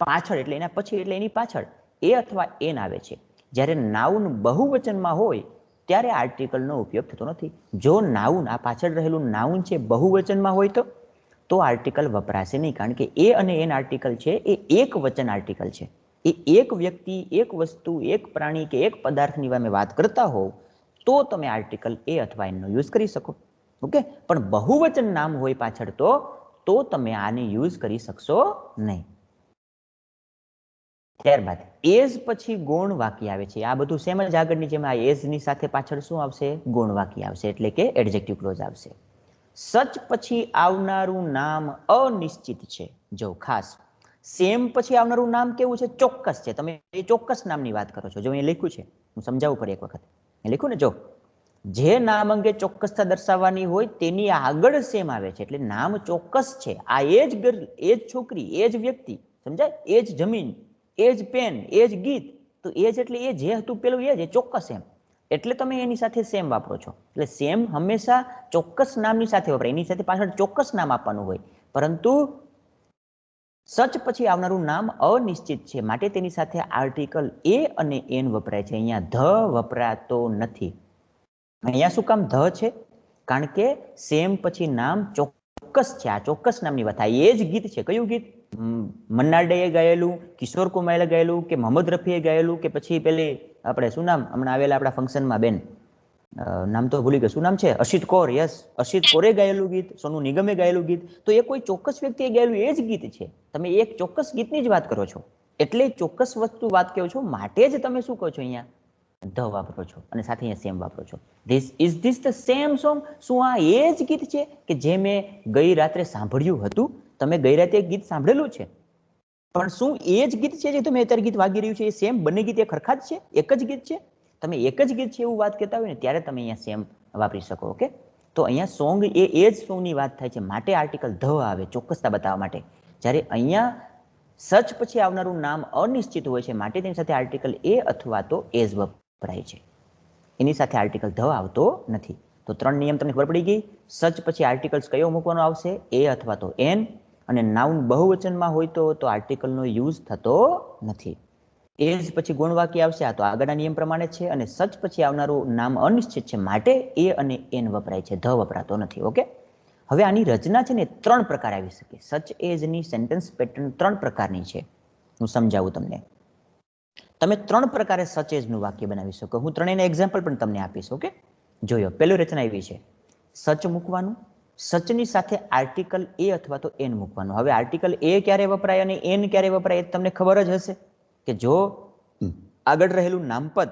પાછળ એટલે એના પછી એટલે એની પાછળ એ અથવા એન આવે છે. જ્યારે નાઉન બહુવચનમાં હોય ત્યારે આર્ટિકલનો ઉપયોગ થતો નથી. જો નાઉન, આ પાછળ રહેલું નાઉન છે, બહુવચનમાં હોય તો આર્ટિકલ વપરાશે નહીં, કારણ કે એ અને એન આર્ટિકલ છે એ એક વચન આર્ટિકલ છે. એ એક વ્યક્તિ, એક વસ્તુ, એક પ્રાણી કે એક પદાર્થની તમે વાત કરતા હોવ તો તમે આર્ટિકલ એ અથવા એનનો યુઝ કરી શકો. ઓકે, પણ બહુવચન નામ હોય પાછળ તો તમે આને યુઝ કરી શકશો નહીં. ત્યારબાદ એઝ પછી ગૌણ વાક્ય આવે છે. આ બધું સેમ જ આગળની જેમ આ એઝની સાથે પાછળ શું આવશે? ગૌણ વાક્ય આવશે, એટલે કે એડજેક્ટિવ ક્લોઝ આવશે. સચ પછી આવનારું નામ અનિશ્ચિત છે. જો ખાસ સેમ પછી આવનારું નામ કેવું છે? ચોક્કસ છે. તમે એ ચોક્કસ નામની વાત કરો છો. જો અહીંયા લખ્યું છે, હું સમજાવું ફરી એક વખત. એ લખ્યું ને, જો જે નામ અંગે ચોક્કસતા દર્શાવવાની હોય તેની આગળ સેમ આવે છે, એટલે નામ ચોક્કસ છે. આ એ જ ગર્લ, એ જ છોકરી, એ જ વ્યક્તિ, સમજાય? એ જ જમીન, એ જ પેન, એ જ ગીત. તો એ જ એટલે એ જે હતું પેલું એ જ, એ ચોક્કસ એમ. એટલે તમે એની સાથે સેમ વાપરો છો. એટલે સેમ હંમેશા ચોક્કસ નામની સાથે વપરાય, એની સાથે પાછળ ચોક્કસ નામ આપવાનું હોય. પરંતુ સચ પછી આવનારું નામ અનિશ્ચિત છે, માટે તેની સાથે આર્ટિકલ એ અને એન વપરાય છે. અહીંયા ધ વપરાતો નથી. અહીંયા શું કામ ધ છે? કારણ કે સેમ પછી નામ ચોક્કસ છે. આ ચોક્કસ નામની વાત. આ એ જ ગીત છે. કયું ગીત? મન્ના ડેએ ગાયેલું, કિશોર કુમારે ગાયેલું, કે મોહમ્મદ રફીએ ગાયેલું, કે પછી પેલી આપણે શું નામ હમણાં આવેલા આપણા ફંક્શનમાં બેન, નામ તો ભૂલી ગયું, શું નામ છે? અશિત કૌર. યસ, અશિત કૌરે ગાયેલું ગીત, સોનુ નિગમે ગાયેલું ગીત. તો એ કોઈ ચોક્કસ વ્યક્તિએ ગાયેલું એ જ ગીત છે. તમે એક ચોક્કસ ગીતની જ વાત કરો છો, એટલે ચોક્કસ વસ્તુ વાત કહો છો, માટે જ તમે શું કહો છો? અહીંયા ધ વાપરો છો અને સાથે અહીંયા સેમ વાપરો છો. Is this the same song? શું આ એ જ ગીત છે કે જે મેં ગઈ રાત્રે સાંભળ્યું હતું? તમે ગઈ રાતે ગીત સાંભળેલું છે, પણ શું એ જ ગીત છે જે તમે અત્યારે ગીત વાગી રહ્યું છે? એ સેમ બંને ગીત એ ખરખા જ છે? એક જ ગીત છે? તમે એક જ ગીત છે એવું વાત કહેતા હોય ને, ત્યારે તમે અહીંયા સેમ વાપરી શકો. ઓકે, તો અહીંયા સોંગ એ જ સોંગની વાત થાય છે, માટે આર્ટિકલ ધ આવે ચોક્કસતા બતાવવા માટે. જ્યારે અહીંયા સચ પછી આવનારું નામ અનિશ્ચિત હોય છે, માટે તેની સાથે આર્ટિકલ એ અથવા તો એઝ વપરાય છે. એની સાથે આર્ટિકલ ધ આવતો નથી. તો 3 નિયમ તમને ખબર પડી ગઈ. સચ પછી આર્ટિકલ્સ કયો મૂકવાનો આવશે? એ અથવા તો એન. અને નાઉન બહુવચનમાં હોય તો આર્ટિકલનો યુઝ થતો નથી. એઝ પછી ગુણ વાક્ય આવશે. આ તો આગળના નિયમ પ્રમાણે છે. અને સચ પછી આવનારું નામ અનિશ્ચિત છે, માટે એ અને એન વપરાય છે, ધ વપરાતો નથી. ઓકે, હવે આની રચના છે ને 3 પ્રકાર આવી શકે. સચ એઝની સેન્ટેન્સ પેટર્ન 3 પ્રકારની છે. હું સમજાવું તમને. તમે 3 પ્રકારે સચ એઝનું વાક્ય બનાવી શકો. હું ત્રણેયના એક્ઝામ્પલ પણ તમને આપીશ. ઓકે, જોયો. પહેલું રચના એવી છે, સચ મૂકવાનું, સચની સાથે આર્ટિકલ એ અથવા તો એન મૂકવાનું. હવે આર્ટિકલ એ ક્યારે વપરાય અને એન ક્યારે વપરાય એ તમને ખબર જ હશે કે જો આગળ રહેલું નામપદ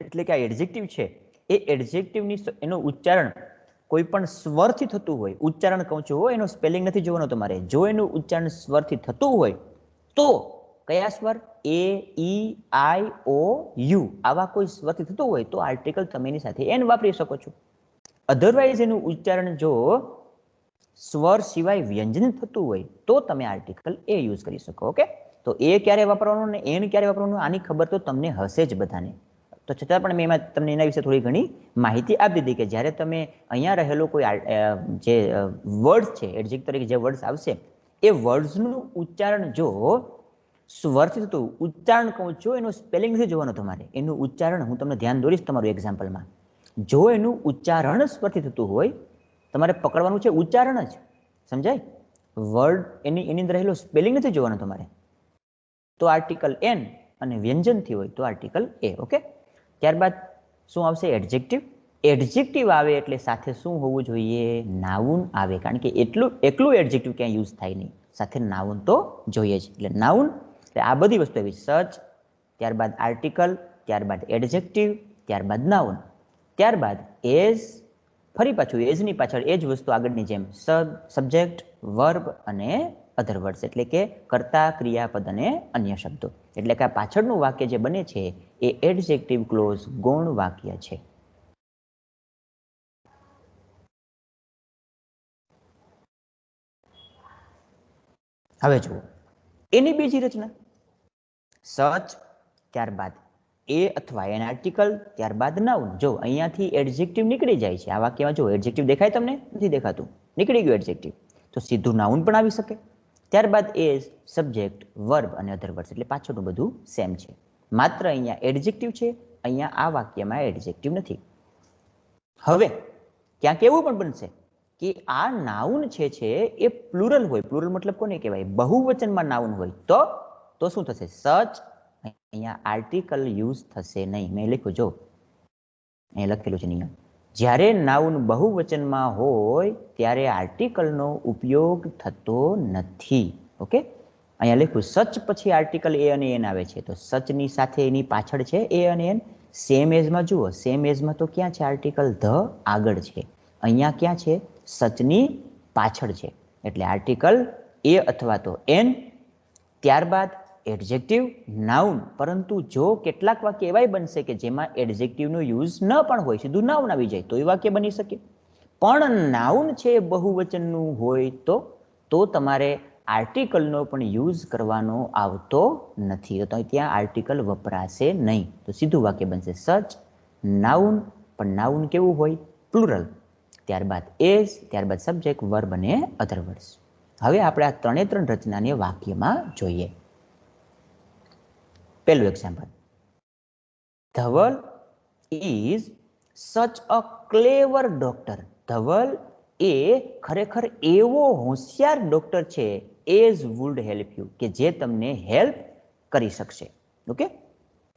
એટલે કે આ એડજેક્ટિવ છે, એ એડજેક્ટિવની એનું ઉચ્ચારણ કોઈ પણ સ્વરથી થતું હોય, ઉચ્ચારણ કહું છું, એનો સ્પેલિંગ નથી જોવાનો તમારે. જો એનું ઉચ્ચારણ સ્વરથી થતું હોય તો કયા સ્વર? એ, ઈ, આઈ, ઓ, યુ, આવા કોઈ સ્વરથી થતું હોય તો આર્ટિકલ તમે એની સાથે એન વાપરી શકો છો. અધરવાઇઝ એનું ઉચ્ચારણ જો સ્વર સિવાય વ્યંજન થતું હોય તો તમે આર્ટિકલ એ યુઝ કરી શકો. ઓકે, તો એ ક્યારે વાપરવાનું ને એન ક્યારે વાપરવાનું આની ખબર તો તમને હશે જ બધાને. તો છતાં પણ મેં એમાં તમને એના વિશે થોડી ઘણી માહિતી આપી દીધી કે જ્યારે તમે અહીંયા રહેલો કોઈ જે વર્ડ્સ છે, એડજેક્ટ તરીકે જે વર્ડ્સ આવશે, એ વર્ડ્સનું ઉચ્ચારણ જો સ્વરથી થતું ઉચ્ચારણ કહું છું, એનું સ્પેલિંગ નથી જોવાનું તમારે, એનું ઉચ્ચારણ હું તમને ધ્યાન દોરીશ તમારું એક્ઝામ્પલમાં. જો એનું ઉચ્ચારણ સ્વરથી થતું હોય, તમારે પકડવાનું છે ઉચ્ચારણ જ. સમજાય? વર્ડ એની અંદર રહેલો સ્પેલિંગ નથી જોવાનું તમારે. તો આર્ટિકલ એન, અને વ્યંજનથી હોય તો આર્ટિકલ એ. ઓકે, ત્યારબાદ શું આવશે? એડજેક્ટિવ. એડજેક્ટિવ આવે એટલે સાથે શું હોવું જોઈએ? નાઉન આવે. કારણ કે એકલું એડજેક્ટિવ ક્યાંય યુઝ થાય નહીં, સાથે નાઉન તો જોઈએ જ. એટલે નાઉન એટલે આ બધી વસ્તુ એવી, સચ, ત્યારબાદ આર્ટિકલ, ત્યારબાદ એડજેક્ટિવ, ત્યારબાદ નાઉન, ત્યારબાદ એઝ, ફરી પાછું એઝની પાછળ એ જ વસ્તુ આગળની જેમ સબ્જેક્ટ, વર્બ અને અધર વર્ડ્સ, એટલે કે કર્તા, ક્રિયાપદ અને અન્ય શબ્દો. એટલે કે આ પાછળનું વાક્ય જે બને છે એ એડજેક્ટિવ ક્લોઝ ગૌણ વાક્ય છે. હવે જુઓ એની બીજી રચના. સચ, ત્યારબાદ એ અથવા એન આર્ટિકલ, ત્યારબાદ નાઉન. જો અહીંયાથી એડજેક્ટિવ નીકળી જાય છે આ વાક્યમાં. જો એડજેક્ટિવ દેખાય તમને? નથી દેખાતું, નીકળી ગયું એડજેક્ટિવ. તો સીધું નાઉન પણ આવી શકે. ત્યારબાદ એઝ, સબ્જેક્ટ, વર્બ અને અધર વર્ડ્સ, એટલે પાછળનું બધું સેમ છે. માત્ર અહીંયા એડજેક્ટિવ છે, અહીંયા આ વાક્યમાં એડજેક્ટિવ નથી. હવે ક્યાંક એવું પણ બનશે કે આ નાઉન છે એ પ્લુરલ હોય. પ્લુરલ મતલબ કોને કહેવાય? બહુવચનમાં નાઉન હોય તો શું થશે? સચ, અહીંયા આર્ટિકલ યુઝ થશે નહીં. મેં લખ્યું, જો અહીંયા લખેલું છે નિયમ, જ્યારે નાઉન બહુવચનમાં હોય ત્યારે આર્ટિકલનો ઉપયોગ થતો નથી. ઓકે, અહીંયા લખ્યું સચ પછી આર્ટિકલ એ અને એન આવે છે, તો સચની સાથે એની પાછળ છે એ અને એન. સેમ એઝમાં જુઓ, સેમ એઝમાં તો ક્યાં છે? આર્ટિકલ ધ આગળ છે. અહીંયા ક્યાં છે? સચની પાછળ છે. એટલે આર્ટિકલ એ અથવા તો એન, ત્યારબાદ એડજેક્ટિવ, નાઉન. પરંતુ જો કેટલાક વાક્ય એવાય બનશે કે જેમાં એડજેક્ટિવનો યુઝ ન પણ હોય, સીધું નાઉન આવી જાય તો એ વાક્ય બની શકે. પણ નાઉન છે બહુવચનનું હોય તો તમારે આર્ટિકલનો પણ યુઝ કરવાનો આવતો નથી. તો ત્યાં આર્ટિકલ વપરાશે નહીં. તો સીધું વાક્ય બનશે સચ નાઉન. પણ નાઉન કેવું હોય? પ્લુરલ. ત્યારબાદ એઝ, ત્યારબાદ સબ્જેક્ટ, વર્બ અને અધર વર્ડ્સ. હવે આપણે આ ત્રણે ત્રણ રચનાને વાક્યમાં જોઈએ. પહેલું એક્ઝામ્પલ, ધવલ ઇઝ સચ અ ક્લેવર ડોક્ટર. ધવલ એ ખરેખર એવો હોશિયાર ડોક્ટર છે, એઝ વુડ હેલ્પ યુ, કે જે તમને હેલ્પ કરી શકશે. ઓકે,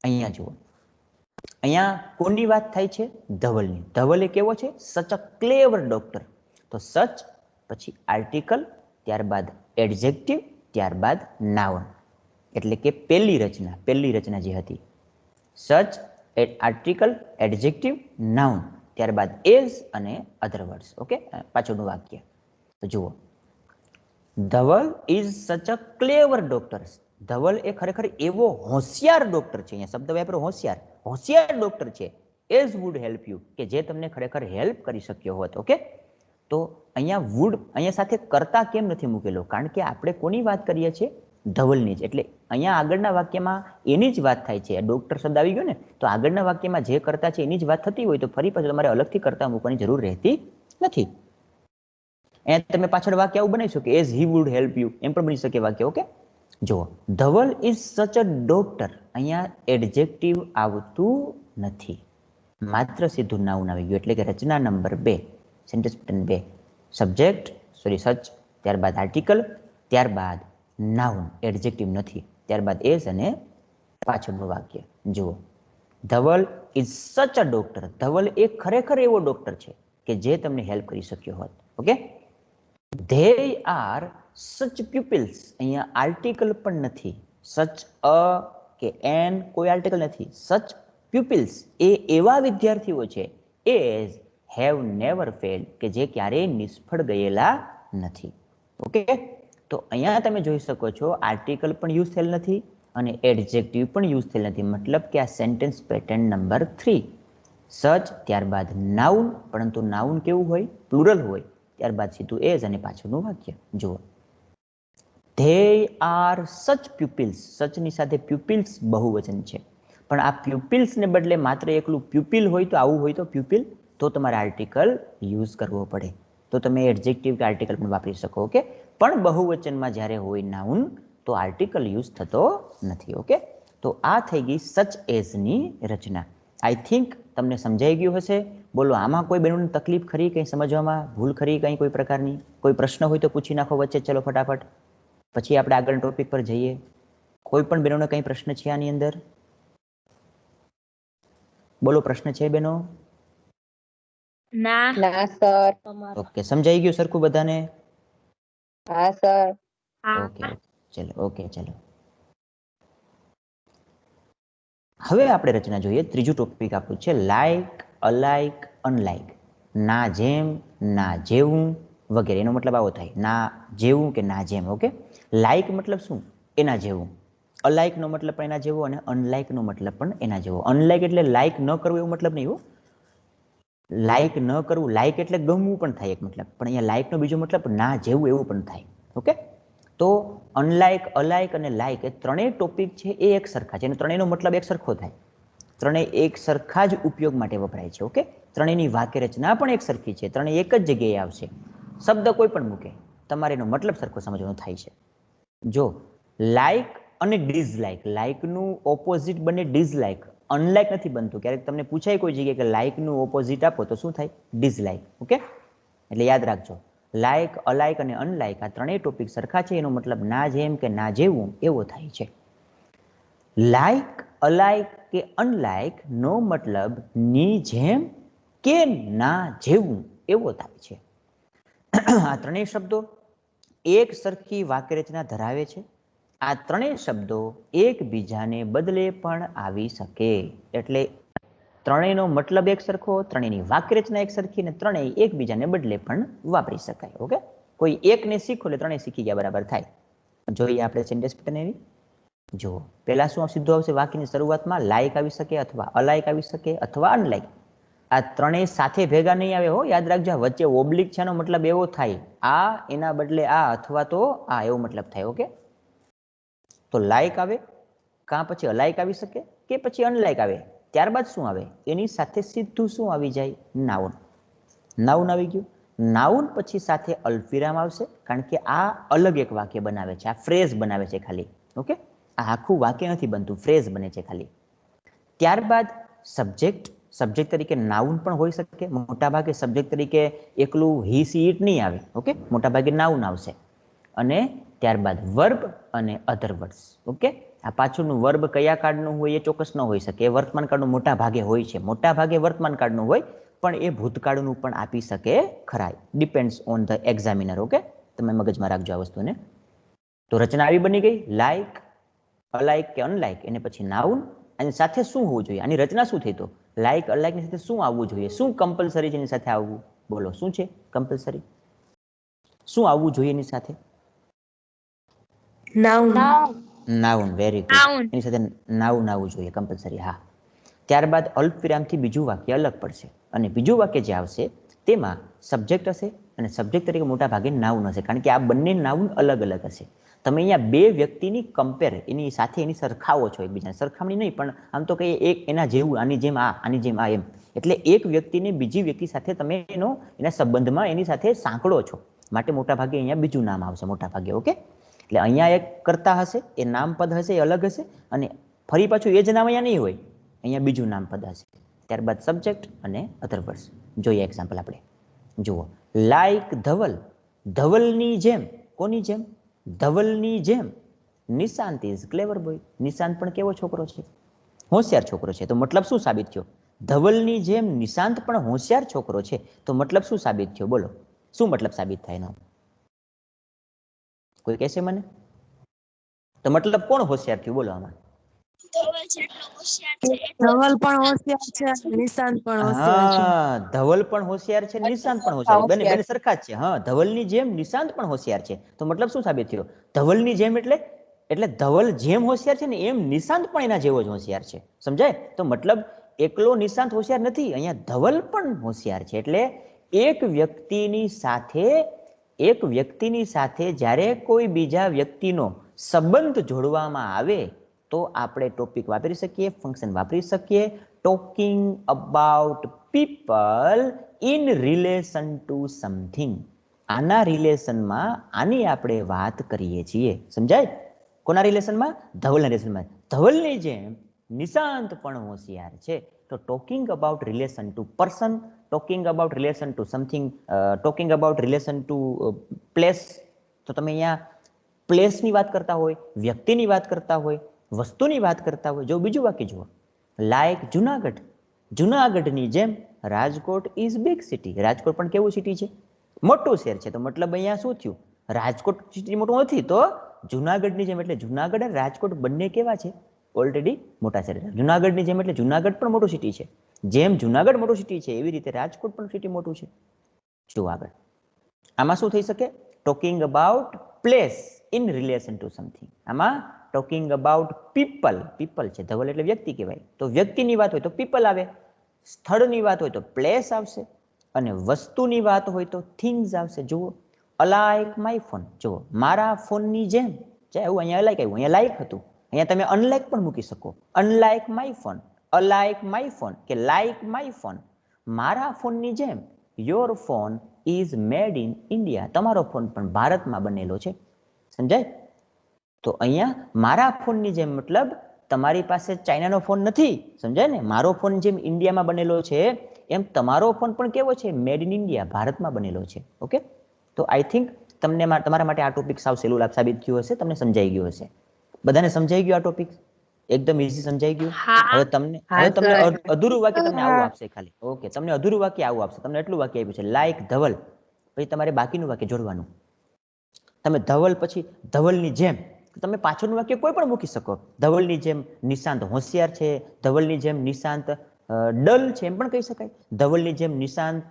અહીંયા જુઓ, અહીંયા કોની વાત થાય છે? ધવલની. ધવલ એ કેવો છે? સચ અ ક્લેવર ડોક્ટર. તો સચ પછી આર્ટિકલ, ત્યારબાદ એડજેક્ટિવ, ત્યારબાદ નાઉન. એટલે કે પહેલી રચના જે હતી, સચ, આર્ટિકલ, એડજેક્ટિવ, નાઉન, ત્યારબાદ એઝ અને અધર વર્ડ્સ. ઓકે, પાછળનું વાક્ય તો જુઓ, ધવલ ઇઝ સચ અ ક્લેવર ડોક્ટર. ધવલ એ ખરેખર એવો હોશિયાર ડોક્ટર છે. અહીંયા શબ્દ વાપરો હોશિયાર. હોશિયાર ડોક્ટર છે, એઝ વુડ હેલ્પ યુ, કે જે તમને ખરેખર હેલ્પ કરી શક્યો હોત. ઓકે, તો અહીંયા વુડ, અહીંયા સાથે કરતા કેમ નથી મૂકેલો? કારણ કે આપણે કોની વાત કરીએ છીએ? ધવલની જ. એટલે અહીંયા આગળના વાક્યમાં એની જ વાત થાય છે. ડોક્ટર શબ્દ આવી ગયો ને, તો આગળના વાક્યમાં જે કરતા છે એની જ વાત થતી હોય તો ફરી પાછું તમારે અલગથી કરતા મૂકવાની જરૂર રહેતી નથી. અહીંયા તમે પાછળ વાક્ય આવું બનાવી શકો, as he would help you, એમ પણ બની શકે વાક્ય. ઓકે, જુઓ, ધવલ ઇઝ સચ અ ડોક્ટર. અહીંયા એડજેક્ટિવ આવતું નથી, માત્ર સીધું નાઉન આવી ગયું. એટલે કે રચના નંબર 2, સેન્ટેન્સ પેટર્ન 2, સબ્જેક્ટ સચ, ત્યારબાદ આર્ટિકલ, ત્યારબાદ નાઉન, એડજેક્ટિવ નથી, ત્યારબાદ એઝ અને પાછળનું વાક્ય. જુઓ, ધવલ ઇઝ સચ અ ડોક્ટર. ધવલ એ ખરેખર એવો ડોક્ટર છે કે જે તમને હેલ્પ કરી શક્યો હોત. Okay, they are such pupils. અહીંયા આર્ટિકલ પણ નથી. સચ અ કે એન કોઈ આર્ટિકલ નથી. સચ પ્યુપિલ્સ એ એવા વિદ્યાર્થીઓ છે, એઝ હેવ નેવર ફેલ્ડ, કે જે ક્યારેય નિષ્ફળ ગયેલા નથી. ઓકે, તો અહીંયા તમે જોઈ શકો છો આર્ટિકલ પણ યુઝ થયેલ નથી અને એડજેક્ટિવ પણ યુઝ થયેલ નથી. મતલબ કે આ સેન્ટેન્સ પેટર્ન નંબર 3, સચ, ત્યારબાદ નાઉન, પરંતુ નાઉન કેવું હોય? પ્લુરલ હોય. ત્યારબાદ સીધું એઝ અને પાછળનું વાક્ય. જુઓ, ધે આર સચ પ્યુપિલ્સ. સચની સાથે પ્યુપિલ્સ બહુવચન છે, પણ આ પ્યુપિલ્સને બદલે માત્ર એકલું પ્યુપિલ હોય તો, આવું હોય તો પ્યુપિલ, તો તમારે આર્ટિકલ યુઝ કરવો પડે. તો તમે એડજેક્ટિવ કે આર્ટિકલ પણ વાપરી શકો. ઓકે, પણ બહુવચનમાં જ્યારે હોય નાઉન તો આર્ટિકલ યુઝ થતો નથી. ઓકે, તો આ થઈ ગઈ સચ એઝની રચના. આઈ થિંક તમને સમજાઈ ગયું હશે. બોલો, આમાં કોઈ બહેનોને તકલીફ ખરી? કંઈ સમજવામાં ભૂલ ખરી? કંઈ કોઈ પ્રકારની? કોઈ પ્રશ્ન હોય તો પૂછી નાખો વચ્ચે. ચલો ફટાફટ, પછી આપણે આગળના ટોપિક પર જઈએ. કોઈ પણ બહેનોને કંઈ પ્રશ્ન છે આની અંદર? બોલો, પ્રશ્ન છે બેનો?
ના સર.
ઓકે, સમજાઈ ગયું સરખું બધાને?
હા સર.
ઓકે, ચલો. ઓકે, ચલો. હવે આપણે રચના જોઈએ. ત્રીજું ટોપિક આપણું છે લાઇક, અલાઇક, અનલાઇક. ના જેમ, ના જેવું વગેરે. એનો મતલબ આવો થાય, ના જેવું કે ના જેમ. ઓકે, લાઇક મતલબ શું? એના જેવું. અલાઇકનો મતલબ પણ એના જેવો અને અનલાઇકનો મતલબ પણ એના જેવો. અનલાઇક એટલે લાઇક ન કરવું એવું મતલબ નહીં હો. લાઇક ન કરવું, લાઇક એટલે ગમવું પણ થાય એક મતલબ, પણ અહીંયા લાઇકનો બીજો મતલબ ના જેવું એવું પણ થાય. ઓકે, તો અનલાઇક, અલાઇક અને લાઇક એ ત્રણેય ટોપિક છે એ એક સરખા છે અને ત્રણેયનો મતલબ એક સરખો થાય. ત્રણેય એક સરખા જ ઉપયોગ માટે વપરાય છે. ઓકે, ત્રણેયની વાક્ય રચના પણ એક સરખી છે. ત્રણેય એક જ જગ્યાએ આવશે. શબ્દ કોઈ પણ મૂકે, તમારે એનો મતલબ સરખો સમજવાનો થાય છે. જો લાઇક અને ડિસલાઇક, લાઇકનું ઓપોઝિટ બને ડિસલાઇક. અનલાઇક નથી બનતું. ક્યારેક તમને પૂછાય કોઈ જગ્યાએ કે લાઇકનું ઓપોઝિટ આપો તો શું થાય? ડિસલાઇક. ઓકે, એટલે યાદ રાખજો, લાઇક, અલાઇક અને અનલાઇક આ ત્રણેય ટોપિક સરખા છે. એનો મતલબ ના જેમ કે ના જેવું એવો થાય છે. લાઇક, અલાઇક કે અનલાઇક નો મતલબ ની જેમ કે ના જેવું એવો થાય છે. આ ત્રણેય શબ્દો એક સરખી વાક્ય રચના ધરાવે છે. આ ત્રણેય શબ્દો એકબીજાને બદલે પણ આવી શકે. એટલે ત્રણેયનો મતલબ એક સરખો, ત્રણેયની વાક્ય રચના એક સરખી, અને ત્રણેય એકબીજાને બદલે પણ વાપરી શકાય. ઓકે, કોઈ એકને શીખો એટલે ત્રણેય શીખી ગયા બરાબર થાય. જોઈએ આપણે સેન્ટેન્સ પેટર્ન એની. જો પહેલા શું સીધું આવશે વાક્યની શરૂઆતમાં? લાઈક આવી શકે, અથવા અલાઈક આવી શકે, અથવા અનલાઈક. આ ત્રણેય સાથે ભેગા નહીં આવે હો, યાદ રાખજો. વચ્ચે ઓબ્લિક છે એનો મતલબ એવો થાય, આ એના બદલે આ, અથવા તો આ, એવો મતલબ થાય. ઓકે, તો લાઈક આવે, કાં પછી અલાઈક આવી શકે, કે પછી અનલાઈક આવે. ત્યારબાદ શું આવે? એની સાથે સીધું શું આવી જાય? નાઉન. નાઉન આવી ગયું. નાઉન પછી સાથે અલ્પવિરામ આવશે, કારણ કે આ અલગ એક વાક્ય બનાવે છે, આ ફ્રેઝ બનાવે છે ખાલી. ઓકે, આ આખું વાક્ય નથી બનતું, ફ્રેઝ બને છે ખાલી. ત્યારબાદ સબ્જેક્ટ. સબ્જેક્ટ તરીકે નાઉન પણ હોઈ શકે. મોટાભાગે સબ્જેક્ટ તરીકે એકલું હી સી ઇટ નહીં આવે. ઓકે, મોટાભાગે નાઉન આવશે. અને ત્યારબાદ વર્બ અને અધર વર્ડ્સ. ઓકે, આ પાછળનું વર્બ કયા કાળનું હોય એ ચોક્કસ ન હોઈ શકે. એ વર્તમાન કાળનું મોટા ભાગે હોય છે, મોટા ભાગે વર્તમાન કાળનું હોય, પણ એ ભૂતકાળનું પણ આપી શકે ખરા. Depends on the examiner. Okay, તમે મગજમાં રાખજો આ વસ્તુને. તો રચના આવી બની ગઈ, લાઈક, અલાઈક કે અનલાઈક, એને પછી નાઉન. આની સાથે શું હોવું જોઈએ? આની રચના શું થઈ? તો લાઈક અલાઈકની સાથે શું આવવું જોઈએ? શું કમ્પલસરી છે એની સાથે આવવું? બોલો, શું છે કમ્પલસરી? શું આવવું જોઈએ એની સાથે?
નાઉન.
નાઉન. Very good. એની સાથે નાઉન આવવું જોઈએ કમ્પલસરી. હા. ત્યારબાદ અલ્પવિરામથી બીજું વાક્ય અલગ પડશે, અને બીજું વાક્ય જે આવશે તેમાં સબ્જેક્ટ હશે, અને સબ્જેક્ટ તરીકે મોટા ભાગે નાઉન હશે, કારણ કે આ બંને નાઉન અલગ અલગ હશે. તમે અહીંયા બે વ્યક્તિની કમ્પેર, એની સાથે એની સરખાવો છો એકબીજાને. સરખામણી નહીં, પણ આમ તો કહીએ એક એના જેવું, આની જેમ આ, આની જેમ આ, એમ. એટલે એક વ્યક્તિને બીજી વ્યક્તિ સાથે તમે એના સંબંધમાં એની સાથે સાંકળો છો, માટે મોટા ભાગે અહીંયા બીજું નામ આવશે મોટા ભાગે. ઓકે, એટલે અહીંયા એક કર્તા હશે, એ નામપદ હશે, એ અલગ હશે, અને ફરી પાછું એ જ નામ અહીંયા નહીં હોય, અહીંયા બીજું નામપદ હશે. ત્યારબાદ સબ્જેક્ટ અને અધર વર્ડ્સ. જોઈએ એક્ઝામ્પલ આપણે. જુઓ, લાઈક ધવલ. ધવલની જેમ. કોની જેમ? ધવલની જેમ. Nishant is clever boy. Nishant પણ કેવો છોકરો છે? હોશિયાર છોકરો છે. તો મતલબ શું સાબિત થયો? ધવલની જેમ નિશાંત પણ હોશિયાર છોકરો છે. તો મતલબ શું સાબિત થયો? બોલો, શું મતલબ સાબિત થાય એનો? કોઈ કહેશે મને? તો મતલબ કોણ હોશિયાર થયું? બોલો આમાં.
ધવલ પણ હોશિયાર છે, નિશાંત પણ હોશિયાર છે.
હા, ધવલ પણ હોશિયાર છે, નિશાંત પણ હોશિયાર છે. બંને સરખા જ છે. હા, ધવલની જેમ નિશાંત પણ હોશિયાર છે. તો મતલબ શું સાબિત થયો? ધવલની જેમ એટલે ધવલ જેમ હોશિયાર છે ને, એમ નિશાંત પણ એના જેવો જ હોશિયાર છે. સમજાય? તો મતલબ એકલો નિશાંત હોશિયાર નથી, અહીંયા ધવલ પણ હોશિયાર છે. એટલે એક વ્યક્તિની સાથે જ્યારે કોઈ બીજા વ્યક્તિનો સંબંધ જોડવામાં આવે તો આપણે ટોપિક વાપરી શકીએ, ફંક્શન વાપરી શકીએ. Talking about people in relation to something. આના રિલેશનમાં આની આપણે વાત કરીએ છીએ. સમજાય? કોના રિલેશનમાં? ધવલના રિલેશનમાં. ધવલની જેમ નિશાંત પણ હોશિયાર છે. તો talking about relation two person, talking about relation to something, talking about relation two place. તો તમે અહીંયા પ્લેસની વાત કરતા હોય, વ્યક્તિની વાત કરતા હોય, વસ્તુની વાત કરતા હોય. જો બીજું વાક્ય જુઓ, લાઈક જુનાગઢ. જુનાગઢની જેમ Rajkot is big city. Rajkot પણ કેવું સિટી છે? મોટું શહેર છે. તો મતલબ અહીંયા શું થયું? રાજકોટ સિટી મોટું નથી, તો જુનાગઢની જેમ એટલે જુનાગઢ અને રાજકોટ બંને કેવા છે? ઓલરેડી મોટા શહેર. જુનાગઢની જેમ એટલે જુનાગઢ પણ મોટું સિટી છે. જેમ જુનાગઢ મોટું સિટી છે, એવી રીતે રાજકોટ પણ સિટી મોટું છે. શું આગળ? આમાં શું થઈ શકે? Talking about place in relation to something. આમાં ટોકિંગ અબાઉટ પીપલ. પીપલ છે, ધવલ એટલે વ્યક્તિ કહેવાય, તો વ્યક્તિની વાત હોય તો પીપલ આવે. સ્થળની વાત હોય તો પ્લેસ આવશે, અને વસ્તુની વાત હોય તો થિંગ્સ આવશે. જુઓ, અલાઈક માય ફોન. જુઓ, મારા ફોનની જેમ. ચાહે અહીંયા અલાઈક આવ્યું, અહીંયા લાઈક હતું, અહીંયા તમે અનલાઈક પણ મૂકી શકો. અનલાઈક માય ફોન, અલાઈક માય ફોન કે લાઈક માય ફોન. મારા ફોનની જેમ. Your phone is made in India. તમારો ફોન પણ ભારતમાં બનેલો છે. સમજાય? તો અહીંયા મારા ફોનની જેમ મતલબ તમારી પાસે ચાઇનાનો ફોન નથી. સમજાય ને? મારો ફોન જેમ ઇન્ડિયામાં બનેલો છે, એમ તમારો ફોન પણ કેવો છે? મેડ ઇન ઇન્ડિયા, ભારતમાં બનેલો છે. ઓકે, તો આઈ થિંક તમને તમારા માટે આ ટોપિક સાવ સહેલું સાબિત થયું હશે, તમને સમજાઈ ગયું હશે. બધાને સમજાઈ ગયું આ ટોપિક? એકદમ ઈઝી સમજાઈ ગયું? હવે તમને અધૂરું વાક્ય તમને આવું આપશે ખાલી. ઓકે, તમને અધૂરું વાક્ય આવું આપશે. તમને એટલું વાક્ય આપ્યું છે, લાઈક ધવલ. પછી તમારે બાકીનું વાક્ય જોડવાનું. તમે ધવલ પછી ધવલની જેમ, તમે પાછળનું વાક્ય કોઈ પણ મૂકી શકો. ધવલની જેમ નિશાંત હોશિયાર છે, ધવલની જેમ નિશાંત ડલ છે એમ પણ કહી શકાય. ધવલની જેમ નિશાંત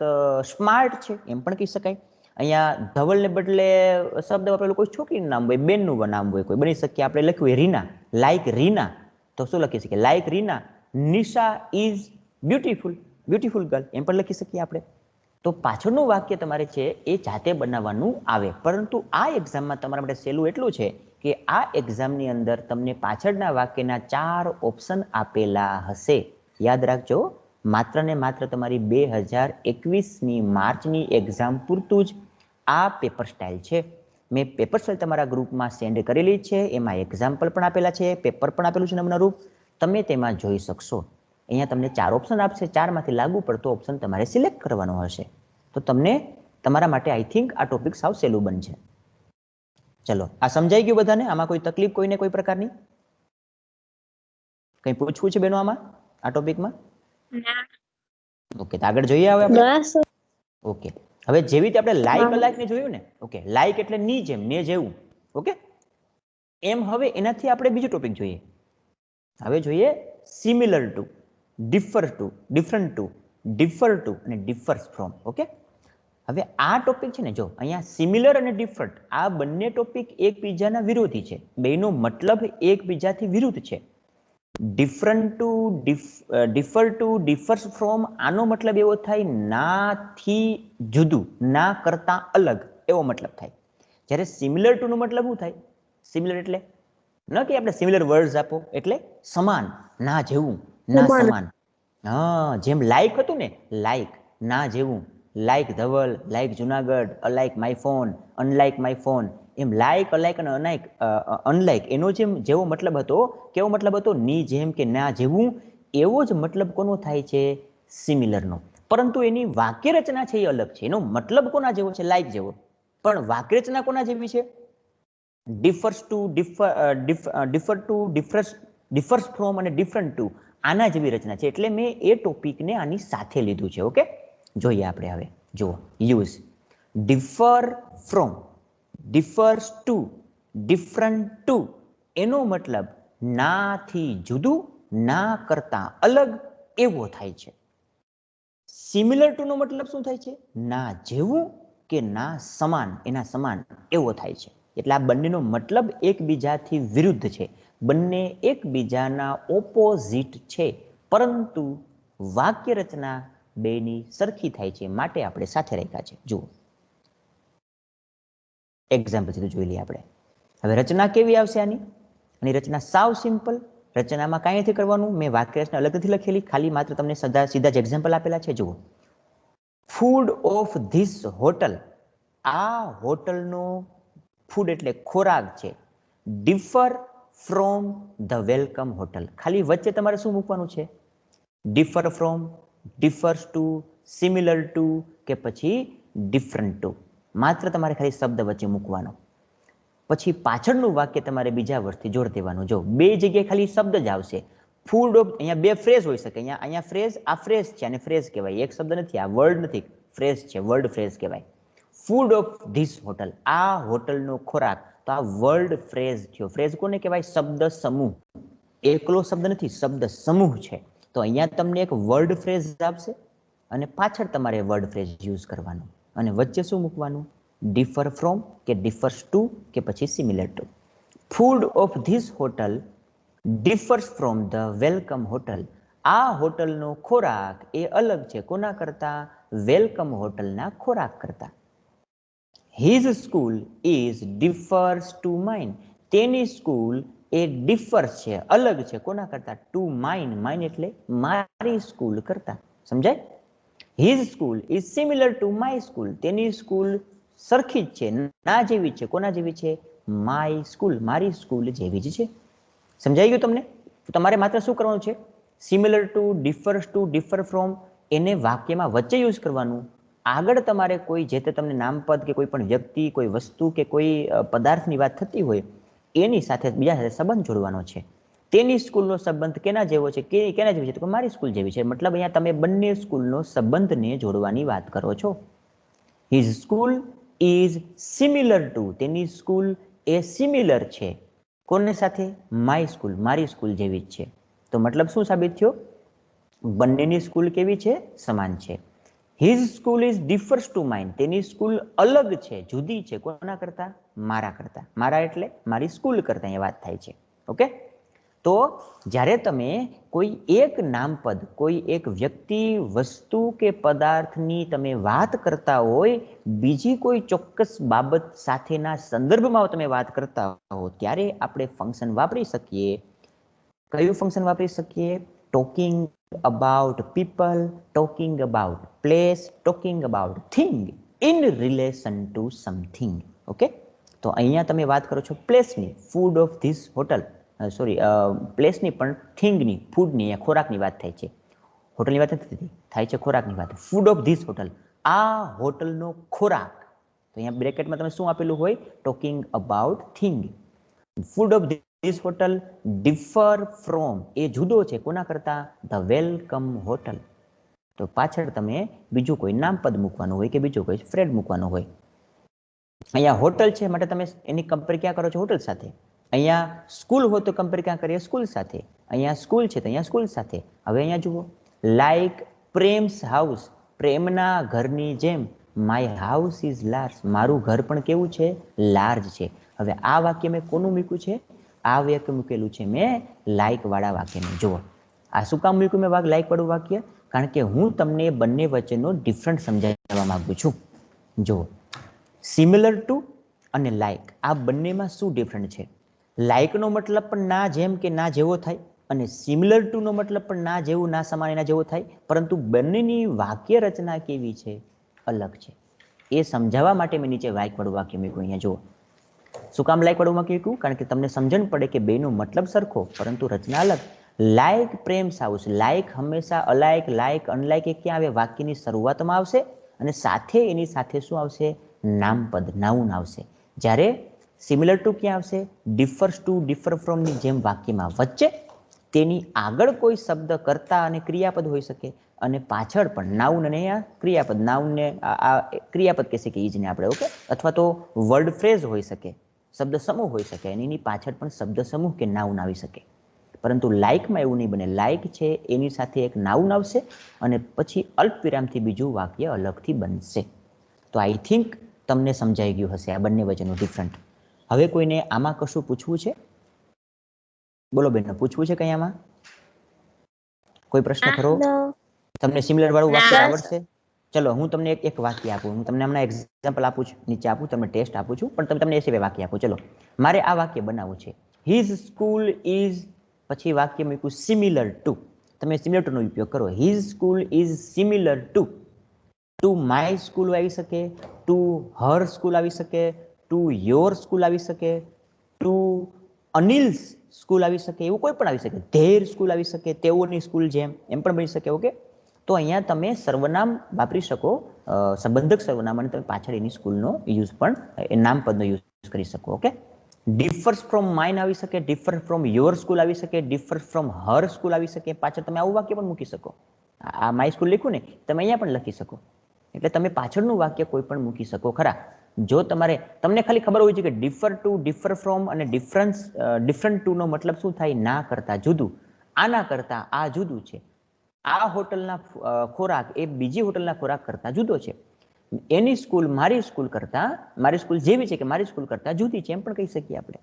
સ્માર્ટ છે એમ પણ કહી શકાય. અહીંયા ધવલને બદલે શબ્દ વાપરેલું કોઈ છોકરીનું નામ હોય, બેનનું નામ હોય, કોઈ બની શકે આપણે લખ્યું હોય રીના, લાઈક રીના, તો શું લખી શકીએ? Like Reena, Nisha is beautiful, beautiful girl એમ પણ લખી શકીએ આપણે. તો પાછળનું વાક્ય તમારે છે એ જાતે બનાવવાનું આવે. પરંતુ આ એક્ઝામમાં તમારા માટે સહેલું એટલું છે કે આ એક્ઝામની અંદર તમને પાછળના વાક્યના 4 ઓપ્શન આપેલા હશે. યાદ રાખજો, માત્ર ને માત્ર તમારી 2021ની માર્ચની એક્ઝામ પૂરતું જ આ પેપર સ્ટાઇલ છે. મેં પેપર સ્ટાઇલ તમારા ગ્રુપમાં સેન્ડ કરેલી છે. એમાં એક્ઝામ્પલ પણ આપેલા છે, પેપર પણ આપેલું છે નમૂનારૂપ, તમે તેમાં જોઈ શકશો. અહીંયા તમને 4 ઓપ્શન આપશે, 4માંથી લાગુ પડતો ઓપ્શન તમારે સિલેક્ટ કરવાનો હશે. તો તમને તમારા માટે આઈ થિંક આ ટોપિક સાવ સહેલું બનશે. ચલો, આ સમજાઈ ગયું બધાને? આમાં કોઈ તકલીફ કોઈને કોઈ પ્રકારની? કંઈ પૂછવું છે બેનો આમાં આ ટોપિકમાં? ઓકે, તો આગળ જોઈએ હવે આપણે. ઓકે, હવે જેવી રીતે આપણે લાઈક અલાઈક ને જોયું ને, ઓકે, લાઈક એટલે ની જેમ, ને જેવું, ઓકે, એમ હવે એનાથી આપણે બીજું ટોપિક જોઈએ. હવે જોઈએ similar to, differ to, different to, differ to અને ડિફર્સ ફ્રોમ. ઓકે, હવે આ ટોપિક છે ને, જો અહીંયા સિમિલર અને ડિફરન્ટ આ બંને ટોપિક એકબીજાના વિરોધી છે, બેનો મતલબ એકબીજાથી વિરુદ્ધ છે. Different to, differ to, differs from, આનો મતલબ એવો થાય નાથી જુદું, ના કરતા અલગ એવો મતલબ થાય. જ્યારે સિમિલર ટુ નો મતલબ શું થાય? સિમિલર એટલે ન કે આપણે સિમિલર વર્ડ્સ આપો, એટલે સમાન, ના જેવું, ના સમાન. હા, જેમ લાઈક હતું ને, લાઈક ના જેવું, like Dhaval, like Junagadh, alike my phone, unlike my phone, એમ લાઈક અલાઈક અને અનલાઈક એનો જેવો મતલબ હતો, કેવો મતલબ હતો? ની જેમ કે ના જેવું, એવો જ મતલબ કોનો થાય છે? સિમિલરનો. પરંતુ એની વાક્ય રચના છે એ અલગ છે. એનો મતલબ કોના જેવો છે? લાઈક જેવો. પણ વાક્ય રચના કોના જેવી છે? Differs to, differ to, differs from અને ડિફરન્ટ ટુ, આના જેવી રચના છે. એટલે મેં એ ટોપિકને આની સાથે લીધું છે. ઓકે, જોઈએ આપણે હવે. જુઓ, use differ from, differs to, different to, એનો મતલબ નાથી જુદું, ના કરતા અલગ એવો થાય છે. સિમિલર ટુ નો મતલબ શું થાય છે? ના જેવું કે ના સમાન, એના સમાન એવો થાય છે. એટલે આ બંનેનો મતલબ એકબીજાથી વિરુદ્ધ છે, બંને એકબીજાના ઓપોઝિટ છે, પરંતુ વાક્ય રચના બેની સરખી થાય છે, માટે આપણે સાથે રાખ્યા છે. જુઓ એક્ઝામ્પલ સીધું જોઈ લઈએ આપણે. હવે રચના કેવી આવશે આની? આની રચના સાવ સિમ્પલ. રચનામાં કાંઈ નથી કરવાનું, મેં વાક્ય રચના અલગ નથી લખેલી, ખાલી માત્ર તમને સીધા જ એક્ઝામ્પલ આપેલા છે. જુઓ, ફૂડ ઓફ ધીસ હોટલ, આ હોટલનો ફૂડ એટલે ખોરાક છે, differ from the welcome hotel. ખાલી વચ્ચે તમારે શું મૂકવાનું છે? Differ from, differs to, similar to કે પછી ડિફરન્ટ ટુ. માત્ર તમારે ખાલી શબ્દ વચ્ચે મૂકવાનો. પછી પાછળનું વાક્ય તમારે બીજા વર્ડથી જોડ દેવાનું. જો બે જગ્યાએ ખાલી શબ્દ જ આવશે. ફૂડ ઓફ, અહીંયા બે ફ્રેઝ હોઈ શકે. અહીંયા ફ્રેઝ, આ ફ્રેઝ છે અને ફ્રેઝ કહેવાય. એક શબ્દ નથી, આ વર્ડ નથી, ફ્રેઝ છે, વર્ડ ફ્રેઝ કહેવાય. ફૂડ ઓફ ધીસ હોટલ, આ હોટલનો ખોરાક, તો આ વર્ડ ફ્રેઝ થયો. ફ્રેઝ કોને કહેવાય? શબ્દ સમૂહ. એકલો શબ્દ નથી, શબ્દ સમૂહ છે. તો અહીંયા તમને એક વર્ડ ફ્રેઝ આપશે અને પાછળ તમારે વર્ડ ફ્રેઝ યુઝ કરવાનું અને વચ્ચે શું મૂકવાનું? ડિફર ફ્રોમ કે ડિફર્સ ટુ કે પછી similar two. Food of this hotel differs from the welcome hotel, આ હોટલનો ખોરાક એ અલગ છે કોના કરતા? વેલકમ હોટલના ખોરાક કરતા. His school is differs to mine, તેની સ્કૂલ એ ડિફર્સ છે, અલગ છે કોના કરતા? ટુ માઇન, માઇન એટલે મારી સ્કૂલ કરતા. સમજાય? His school is similar to my school, તેની સ્કૂલ સરખી જ છે, ના જેવી છે, કોના જેવી છે? માય સ્કૂલ, મારી સ્કૂલ જેવી જ છે. સમજાઈ ગયું તમને? તમારે માત્ર શું કરવાનું છે? Similar to, differs to, differ from એને વાક્યમાં વચ્ચે યુઝ કરવાનું. આગળ તમારે કોઈ જે તે તમને નામપદ કે કોઈ પણ વ્યક્તિ, કોઈ વસ્તુ કે કોઈ પદાર્થની વાત થતી હોય એની સાથે બીજા સાથે સંબંધ જોડવાનો છે. તેની સ્કૂલનો સંબંધ કેના જેવો છે? કેના જેવી છે? તો મારી સ્કૂલ જેવી છે. મતલબ અહીંયા તમે બંને સ્કૂલનો સંબંધને જોડવાની વાત કરો છો. His school is similar two, તેની સ્કૂલ એ સિમિલર છે કોને સાથે? માય સ્કૂલ, મારી સ્કૂલ જેવી જ છે. તો મતલબ શું સાબિત થયો? બંનેની સ્કૂલ કેવી છે? સમાન છે. His school is differs to mine, તેની સ્કૂલ અલગ છે, જુદી છે. કોના કરતા? મારા કરતા. મારા એટલે મારી સ્કૂલ કરતા અહીંયા વાત થાય છે. ઓકે, તો જ્યારે તમે કોઈ એક નામપદ, કોઈ એક વ્યક્તિ, વસ્તુ કે પદાર્થની તમે વાત કરતા હોય, બીજી કોઈ ચોક્કસ બાબત સાથેના સંદર્ભમાં તમે વાત કરતા હો, ત્યારે આપણે ફંક્શન વાપરી શકીએ. કયું ફંક્શન વાપરી શકીએ? Talking about people, talking about place, talking about thing in relation to something. Okay, તો અહીંયા તમે વાત કરો છો પ્લેસની, food of this hotel, sorry પ્લેસની પણ થિંગની, ફૂડની, અહીંયા ખોરાકની વાત થાય છે. હોટલની વાત નથી થતી, થાય છે ખોરાકની વાત. ફૂડ ઓફ ધીસ હોટલ, આ હોટલનો ખોરાક. તો અહીંયા બ્રેકેટમાં તમે શું આપેલું હોય? Talking about thing. Food of this hotel differ from, એ જુદો છે કોના કરતા? The welcome hotel. તો પાછળ તમે બીજું કોઈ નામપદ મૂકવાનું હોય કે બીજું કોઈ ફ્રેડ મૂકવાનું હોય. અહીંયા હોટલ છે માટે તમે એની કમ્પેર ક્યાં કરો છો? હોટલ સાથે. અહીંયા સ્કૂલ હોય તો કમ્પેર ક્યાં કરીએ? સ્કૂલ સાથે. અહીંયા સ્કૂલ છે તો અહીંયા સ્કૂલ સાથે. હવે અહીંયા જુઓ, લાઈક પ્રેમ્સ હાઉસ, પ્રેમના ઘરની જેમ, માય હાઉસ ઇઝ લાર્જ, મારું ઘર પણ કેવું છે? લાર્જ છે. હવે આ વાક્ય મેં કોનું મૂક્યું છે? આ વાક્ય મૂકેલું છે મેં લાઈક વાળા વાક્યનું. જુઓ, આ શું કામ મૂક્યું મેં લાઈક વાળું વાક્ય? કારણ કે હું તમને બંને વચ્ચેનો ડિફરન્ટ સમજાવવા માંગુ છું. જુઓ, સિમિલર ટુ અને લાઈક, આ બંનેમાં શું ડિફરન્ટ છે? લાઈકનો મતલબ પણ ના જેમ કે ના જેવો થાય, અને સિમિલર ટુનો મતલબ પણ ના જેવું, ના સમાન, એના જેવો થાય. પરંતુ બંનેની વાક્ય રચના કેવી છે? અલગ છે. એ સમજાવવા માટે મેં નીચે લાઈક વાળું વાક્ય મૂક્યું. અહીંયા જુઓ, શું કામ લાઈક વાળું વાક્ય મૂક્યું? કારણ કે તમને સમજણ પડે કે બેનો મતલબ સરખો પરંતુ રચના અલગ. લાઈક પ્રેમ્સ હાઉસ, લાઈક હંમેશા અલાઈક, લાઈક અનલાઈક એ ક્યાં આવે? વાક્યની શરૂઆતમાં આવશે, અને સાથે એની સાથે શું આવશે? નામપદ, નાઉન આવશે. જ્યારે સિમિલર ટુ ક્યાં આવશે? ડિફર્સ ટુ, ડિફર ફ્રોમની જેમ વાક્યમાં વચ્ચે, તેની આગળ કોઈ શબ્દ, કર્તા અને ક્રિયાપદ હોઈ શકે, અને પાછળ પણ નાઉન અને ક્રિયાપદ. નાઉનને આ ક્રિયાપદ કહેશે કે ઈજને આપણે, ઓકે, અથવા તો વર્ડ ફ્રેઝ હોઈ શકે, શબ્દ સમૂહ હોઈ શકે, અને એની પાછળ પણ શબ્દ સમૂહ કે નાઉન આવી શકે. પરંતુ લાઈકમાં એવું નહીં બને. લાઈક છે એની સાથે એક નાઉન આવશે અને પછી અલ્પ વિરામથી બીજું વાક્ય અલગથી બનશે. તો આઈ થિંક તમને સમજાઈ ગયું હશે આ બંને વચ્ચેનું ડિફરન્ટ. હવે કોઈને આમાં કશું પૂછવું છે? બોલો બેન, પૂછવું છે કંઈ આમાં? કોઈ પ્રશ્ન ખરો? તમને સિમિલર વાળું વાક્ય આવડશે? ચલો હું તમને એક વાક્ય આપું. હું તમને હમણાં એક્ઝામ્પલ આપું છું, નીચે આપું, તમને ટેસ્ટ આપું છું, પણ તમને એ સિવાય વાક્ય આપું. ચલો, મારે આ વાક્ય બનાવવું છે. હિઝ સ્કૂલ ઇઝ, પછી વાક્ય મૂક્યું સિમિલર ટુ. તમે સિમિલર ટુનો ઉપયોગ કરો. His school is similar to my school આવી શકે, ટુ હર સ્કૂલ આવી શકે, ટુ યોર સ્કૂલ આવી શકે, ટુ અનિલ્સ સ્કૂલ આવી શકે, એવું કોઈ પણ આવી શકે. ધેર સ્કૂલ આવી શકે, તેઓની સ્કૂલ જેમ, એમ પણ બની શકે. ઓકે, તો અહીંયા તમે સર્વનામ વાપરી શકો, સંબંધક સર્વનામ, અને તમે પાછળ એની સ્કૂલનો યુઝ પણ, એ નામપદનો યુઝ કરી શકો. ઓકે, ડિફર્સ ફ્રોમ માઇન આવી શકે, ડિફર ફ્રોમ યોર સ્કૂલ આવી શકે, ડિફર ફ્રોમ હર સ્કૂલ આવી શકે. પાછળ તમે આવું વાક્ય પણ મૂકી શકો. આ માય સ્કૂલ લખ્યું ને, તમે અહીંયા પણ લખી શકો. એટલે તમે પાછળનું વાક્ય કોઈ પણ મૂકી શકો ખરા. જો તમારે, તમને ખાલી ખબર હોય છે કે ડિફર ટુ, ડિફર ફ્રોમ અને ડિફરન્ટ ટુનો મતલબ શું થાય? ના કરતા જુદું, આના કરતા આ જુદું છે. આ હોટલના ખોરાક એ બીજી હોટલના ખોરાક કરતા જુદો છે. એની સ્કૂલ મારી સ્કૂલ કરતા, મારી સ્કૂલ જેવી છે કે મારી સ્કૂલ કરતા જુદી છે, એમ પણ કહી શકીએ આપણે.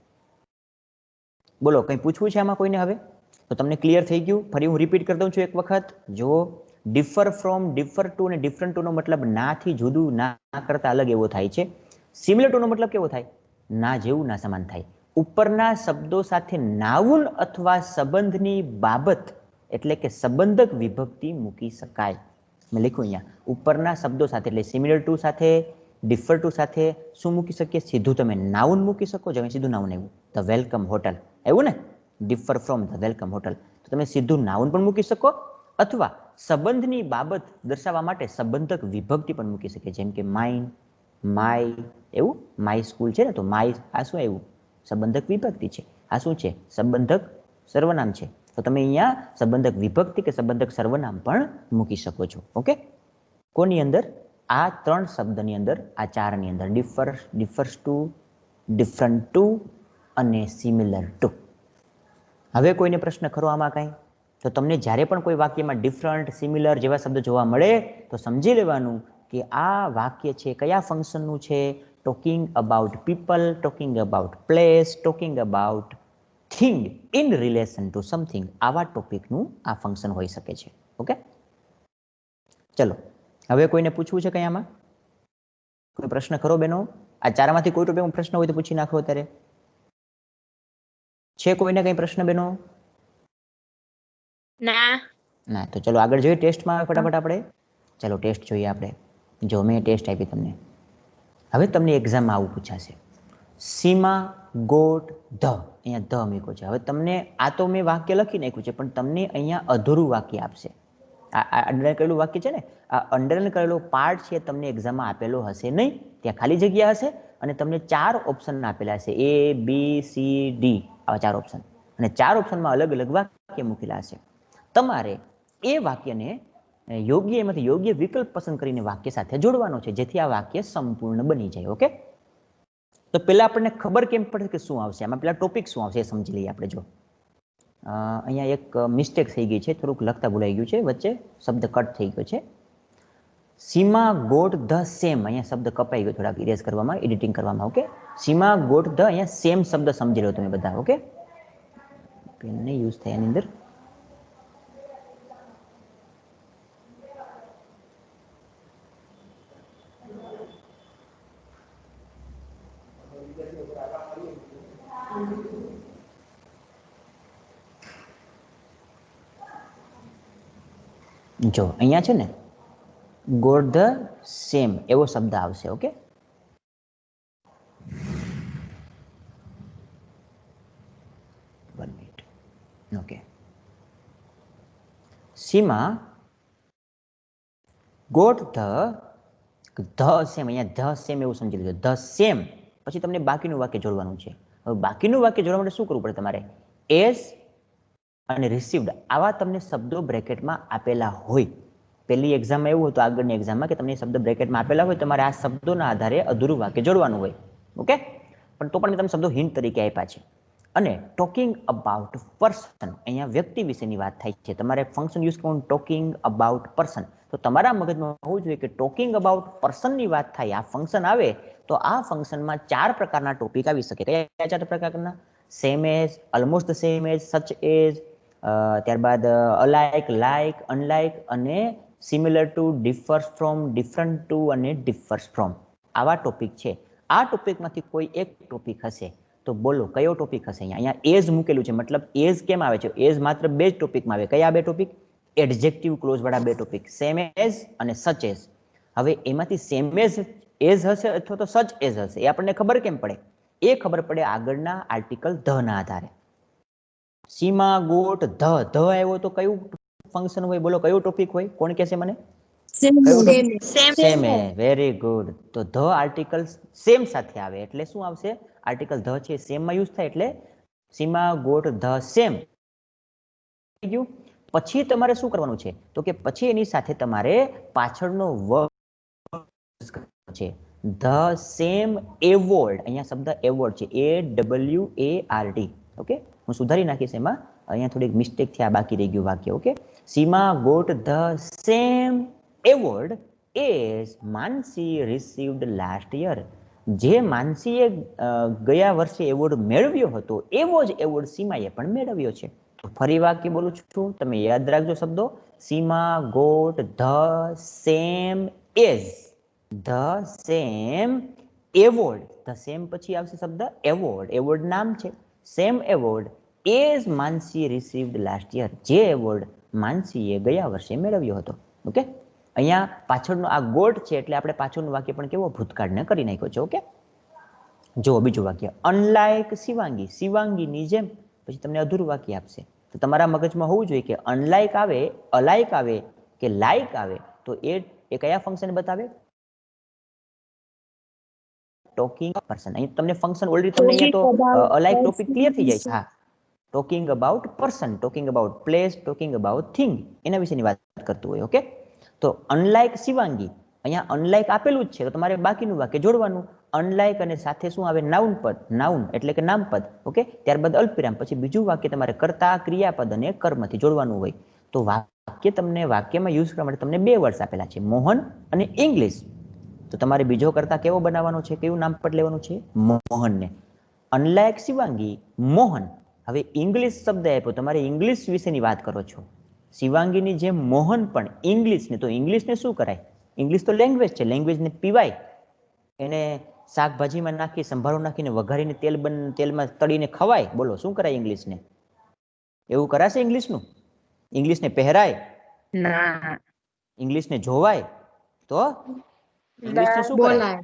બોલો, કંઈ પૂછવું છે આમાં કોઈને? હવે તો તમને ક્લિયર થઈ ગયું? ફરી હું રિપીટ કરી દઉં છું એક વખત. જો ડિફર ફ્રોમ, ડિફર ટુ અને ડિફરન્ટ ટુનો મતલબ નાથી જુદું, ના કરતા અલગ એવો થાય છે. સિમિલર ટુનો મતલબ કેવો થાય? ના જેવું, ના સમાન થાય. ઉપરના શબ્દો સાથે નાઉન અથવા સંબંધની બાબત, એટલે કે સંબંધક વિભક્તિ મૂકી શકાય. મેં લખ્યું અહીંયા, ઉપરના શબ્દો સાથે, એટલે સિમિલર ટુ સાથે, ડિફર ટુ સાથે શું મૂકી શકીએ? સીધું તમે નાઉન મૂકી શકો. જો સીધું નાઉન આવ્યું, ધ વેલકમ હોટલ આવ્યું ને, differ from the welcome hotel, તો તમે સીધું નાઉન પણ મૂકી શકો, અથવા સંબંધની બાબત દર્શાવવા માટે સંબંધક વિભક્તિ પણ મૂકી શકીએ. જેમ કે માઇન, માય, એવું માય સ્કૂલ છે ને, તો માય આ શું આવ્યું? સંબંધક વિભક્તિ છે. આ શું છે? સંબંધક સર્વનામ છે. તો તમે અહીંયા સંબંધક વિભક્તિ કે સંબંધક સર્વનામ પણ મૂકી શકો છો. ઓકે, કોની અંદર? આ ત્રણ શબ્દની અંદર, આ ચારની અંદર, ડિફર્સ ટુ, ડિફરન્ટ ટુ અને સિમિલર ટુ. હવે કોઈને પ્રશ્ન ખરો આમાં કાંઈ? તો તમને જ્યારે પણ કોઈ વાક્યમાં ડિફરન્ટ, સિમિલર જેવા શબ્દ જોવા મળે તો સમજી લેવાનું કે આ વાક્ય છે કયા ફંક્શનનું છે. Talking about people, talking about place, talking about thing in relation to something, આવા ટોપિકનું આ ફંક્શન હોઈ શકે છે. ઓકે, ચલો હવે કોઈને પૂછવું છે કઈ આમાં? કોઈ પ્રશ્ન ખરો બેનો? આ ચારમાંથી કોઈ ટોપિકમાં પ્રશ્ન હોય તો પૂછી નાખો અત્યારે. છે કોઈને કઈ પ્રશ્ન બેનો? ના, તો ચલો આગળ જોઈએ ટેસ્ટમાં ફટાફટ આપણે. ચલો ટેસ્ટ જોઈએ આપણે. જો મેં ટેસ્ટ આપી તમને. હવે તમને એક્ઝામમાં આવું પૂછાશે, સીમા ગોટ ધ, અહીંયા ધ મૂક્યો છે. હવે તમને આ તો મેં વાક્ય લખી નાખ્યું છે, પણ તમને અહીંયા અધૂરું વાક્ય આપશે. આ અંડરલાઈન કરેલું વાક્ય છે ને, આ અંડરલાઈન કરેલો પાર્ટ છે તમને એક્ઝામમાં આપેલો હશે નહીં, ત્યાં ખાલી જગ્યા હશે અને તમને 4 ઓપ્શન આપેલા હશે, A, B, C, D, આવા 4 ઓપ્શન, અને 4 ઓપ્શનમાં અલગ અલગ વાક્ય મૂકેલા હશે. તમારે એ વાક્યને યોગ્ય એમાંથી યોગ્ય વિકલ્પ પસંદ કરીને વાક્ય સાથે જોડવાનો છે, જેથી આ વાક્ય સંપૂર્ણ બની જાય. ઓકે, તો પહેલા આપણને ખબર કેમ પડે કે શું આવશે આમાં, પહેલા ટોપિક શું આવશે એ સમજી લઈએ આપણે. જો અહીંયા એક મિસ્ટેક થઈ ગઈ છે, થોડુંક લખતા ભૂલાઈ ગયું છે, વચ્ચે શબ્દ કટ થઈ ગયો છે. સીમા ગોટ ધ સેમ, અહીંયા શબ્દ કપાઈ ગયો થોડાક ઇરેઝ કરવામાં, એડિટિંગ કરવામાં. ઓકે, સીમા ગોટ ધ, અહીંયા સેમ શબ્દ સમજી લો તમે બધા. ઓકે, પેન નહીં યુઝ થાય એની અંદર. જો અહીંયા છે ને ગોટ ધ સેમ એવો શબ્દ આવશે. Okay, okay, Seema got the same, અહીંયા ધ સેમ એવું સમજી લીધું, ધ સેમ. પછી તમને બાકીનું વાક્ય જોડવાનું છે. હવે બાકીનું વાક્ય જોડવા માટે શું કરવું પડે તમારે? એઝ અને રિસીવ્ડ આવા તમને શબ્દો બ્રેકેટમાં આપેલા હોય. પહેલી એક્ઝામમાં એવું હતું, આગળની એક્ઝામમાં, કે તમને શબ્દ બ્રેકેટમાં આપેલા હોય, તમારે આ શબ્દોના આધારે અધૂરું વાક્ય જોડવાનું હોય. ઓકે, પણ તો પણ મેં તમને શબ્દો હિન્ટ તરીકે આપ્યા છે. અને ટોકિંગ અબાઉટ પર્સન, અહીંયા વ્યક્તિ વિશેની વાત થાય છે. તમારે ફંક્શન યુઝ કરવાનું ટોકિંગ અબાઉટ પર્સન. તો તમારા મગજમાં હોવું જોઈએ કે ટોકિંગ અબાઉટ પર્સનની વાત થાય, આ ફંક્શન આવે તો આ ફંક્શનમાં 4 પ્રકારના ટોપિક આવી શકે. કયા 4 પ્રકારના? Same as, almost the same as, such as, ત્યારબાદ અલાઇક, લાઇક, અનલાઇક, અને similar to, differs from, different to અને ડિફર્સ ફ્રોમ. આવા ટોપિક છે. આ ટોપિકમાંથી કોઈ એક ટોપિક હશે તો બોલો કયો ટોપિક હશે? અહીંયા એઝ મૂકેલું છે, મતલબ એઝ કેમ આવે છે? એઝ માત્ર 2 જ ટોપિકમાં આવે. કયા 2 ટોપિક? એડજેક્ટિવ ક્લોઝ વાળા 2 ટોપિક, સેમ એઝ અને સચ એઝ. હવે એમાંથી સેમ એઝ હશે અથવા તો સચ એઝ હશે, એ આપણને ખબર કેમ પડે? એ ખબર પડે આગળના આર્ટિકલ ધ ના આધારે. સીમા ગોટ ધ, ધ આવ્યો તો કયું ફંક્શન હોય? બોલો કયું ટોપિક હોય? કોણ કહેશે મને? સેમ. Very good. તો ધ આર્ટિકલ સેમ સાથે આવે એટલે શું આવશે? આર્ટિકલ ધ છે સેમ માં યુઝ થાય એટલે સીમા ગોટ ધ સેમ. પછી તમારે શું કરવાનું છે? તો કે પછી એની સાથે તમારે પાછળનો વર્બ છે, ધ સેમ એવોર્ડ. અહીંયા શબ્દ એવોર્ડ છે, AWARD. ઓકે, હું સુધારી નાખીશ એમાં, અહીંયા થોડીક મિસ્ટેક થી આ બાકી રહી ગયું વાક્ય. Okay, Seema got the same award as Mansi received last year. જે માનસીએ ગયા વર્ષે એવોર્ડ મેળવ્યો હતો એવો જ એવોર્ડ સીમાએ પણ મેળવ્યો છે. ફરી વાક્ય બોલું છું, તમે યાદ રાખજો શબ્દો. Seema got the same as, the same award. The same પછી આવશે શબ્દ એવોર્ડ, એવોર્ડ નામ છે. Same award as Mansi received last year, જે એવોર્ડ માનસીએ ગયા વર્ષે મેળવ્યો હતો. ઓકે, અહીંયા પાછળનો આ ગોટ છે એટલે આપણે પાછળનું વાક્ય પણ કેવો ભૂતકાળને કરી નાખ્યો છે. ઓકે, જો બીજું વાક્ય, અનલાઇક શિવાંગી, શિવાંગીની જેમ. પછી તમને અધૂરું વાક્ય આપશે. તો તમારા મગજમાં હોવું જોઈએ કે અનલાઇક આવે, અલાઇક આવે કે લાઇક આવે તો એ કયા ફંક્શન બતાવે? Talking person. અહીં તમને ફંક્શન ઓલરેડી તમને અહીંયા તો અલાઇક ટોપિક ક્લિયર થઈ જાય છે. હા, talking about person, talking about place, talking about thing, એના વિશેની વાત કરતું હોય. ઓકે, તો અનલાઇક શિવાંગી, અહીંયા અનલાઇક આપેલું જ છે તો તમારે બાકીનું વાક્ય જોડવાનું. અનલાઇક અને સાથે શું આવે? નાઉન પદ, નાઉન એટલે કે નામપદ. ઓકે, ત્યારબાદ અલ્પવિરામ, પછી બીજું વાક્ય તમારે કર્તા, ક્રિયાપદ અને કર્મથી જોડવાનું હોય. તો વાક્ય તમને વાક્યમાં યુઝ કરવા માટે તમને બે વર્ડ્સ આપેલા છે, મોહન અને ઇંગ્લિશ. તો તમારે બીજો કર્તા કેવો બનાવવાનો છે? કયું નામપદ લેવાનું છે? મોહનને. અનલાઇક શિવાંગી, મોહન. હવે ઇંગ્લિશ શબ્દ આપ્યો, તમારે ઇંગ્લિશ વિશેની વાત કરો છો. શિવાંગીની જેમ મોહન પણ ઇંગ્લિશને, તો ઇંગ્લિશને શું કરાય? ઇંગ્લિશ તો લેંગ્વેજ છે, લેંગ્વેજને પીવાય, એને શાકભાજીમાં નાખી, સંભારો નાખીને વઘારીને તેલમાં તળીને ખવાય. બોલો શું કરાય ઇંગ્લિશને? એવું કરાશે ઇંગ્લિશનું? ઇંગ્લિશને પહેરાય?
ના.
ઇંગ્લિશને જોવાય? તો ઇંગ્લિશને શું કરાય?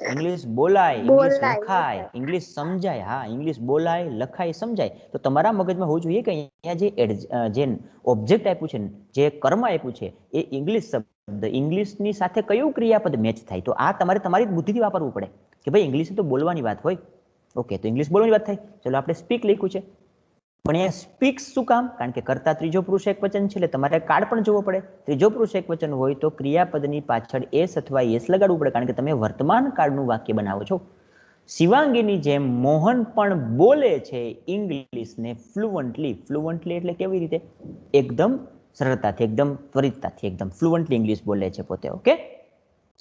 ઇંગ્લિશ બોલાય, ઇંગ્લિશ લખાય, ઇંગ્લિશ સમજાય. હા, ઇંગ્લિશ બોલાય, લખાય, સમજાય. તો તમારા મગજમાં હોવું જોઈએ કે અહીંયા જે ઓબ્જેક્ટ આપ્યું છે, જે કર્મ આપ્યું છે, એ ઇંગ્લિશ શબ્દ, ઇંગ્લિશની સાથે કયું ક્રિયાપદ મેચ થાય? તો આ તમારે તમારી બુદ્ધિથી વાપરવું પડે કે ભાઈ ઇંગ્લિશ તો બોલવાની વાત હોય. ઓકે, તો ઇંગ્લિશ બોલવાની વાત થાય. ચલો આપણે સ્પીક લખ્યું છે, પણ અહીંયા સ્પીક્સ શું કામ? કારણ કે કર્તા ત્રીજો પુરુષ એકવચન છે, એટલે તમારે કાર્ડ પણ જોવો પડે. ત્રીજો પુરુષ એકવચન હોય તો ક્રિયાપદની પાછળ એસ અથવા એસ લગાડવું પડે, કારણ કે તમે વર્તમાન કાળનું વાક્ય બનાવો છો. શિવાંગીની જેમ મોહન પણ બોલે છે ઇંગ્લિશને ફ્લુઅન્ટલી. ફ્લુઅન્ટલી એટલે કેવી રીતે? એકદમ સરળતાથી, એકદમ ત્વરિતતાથી, એકદમ ફ્લુઅન્ટલી ઇંગ્લિશ બોલે છે પોતે. ઓકે,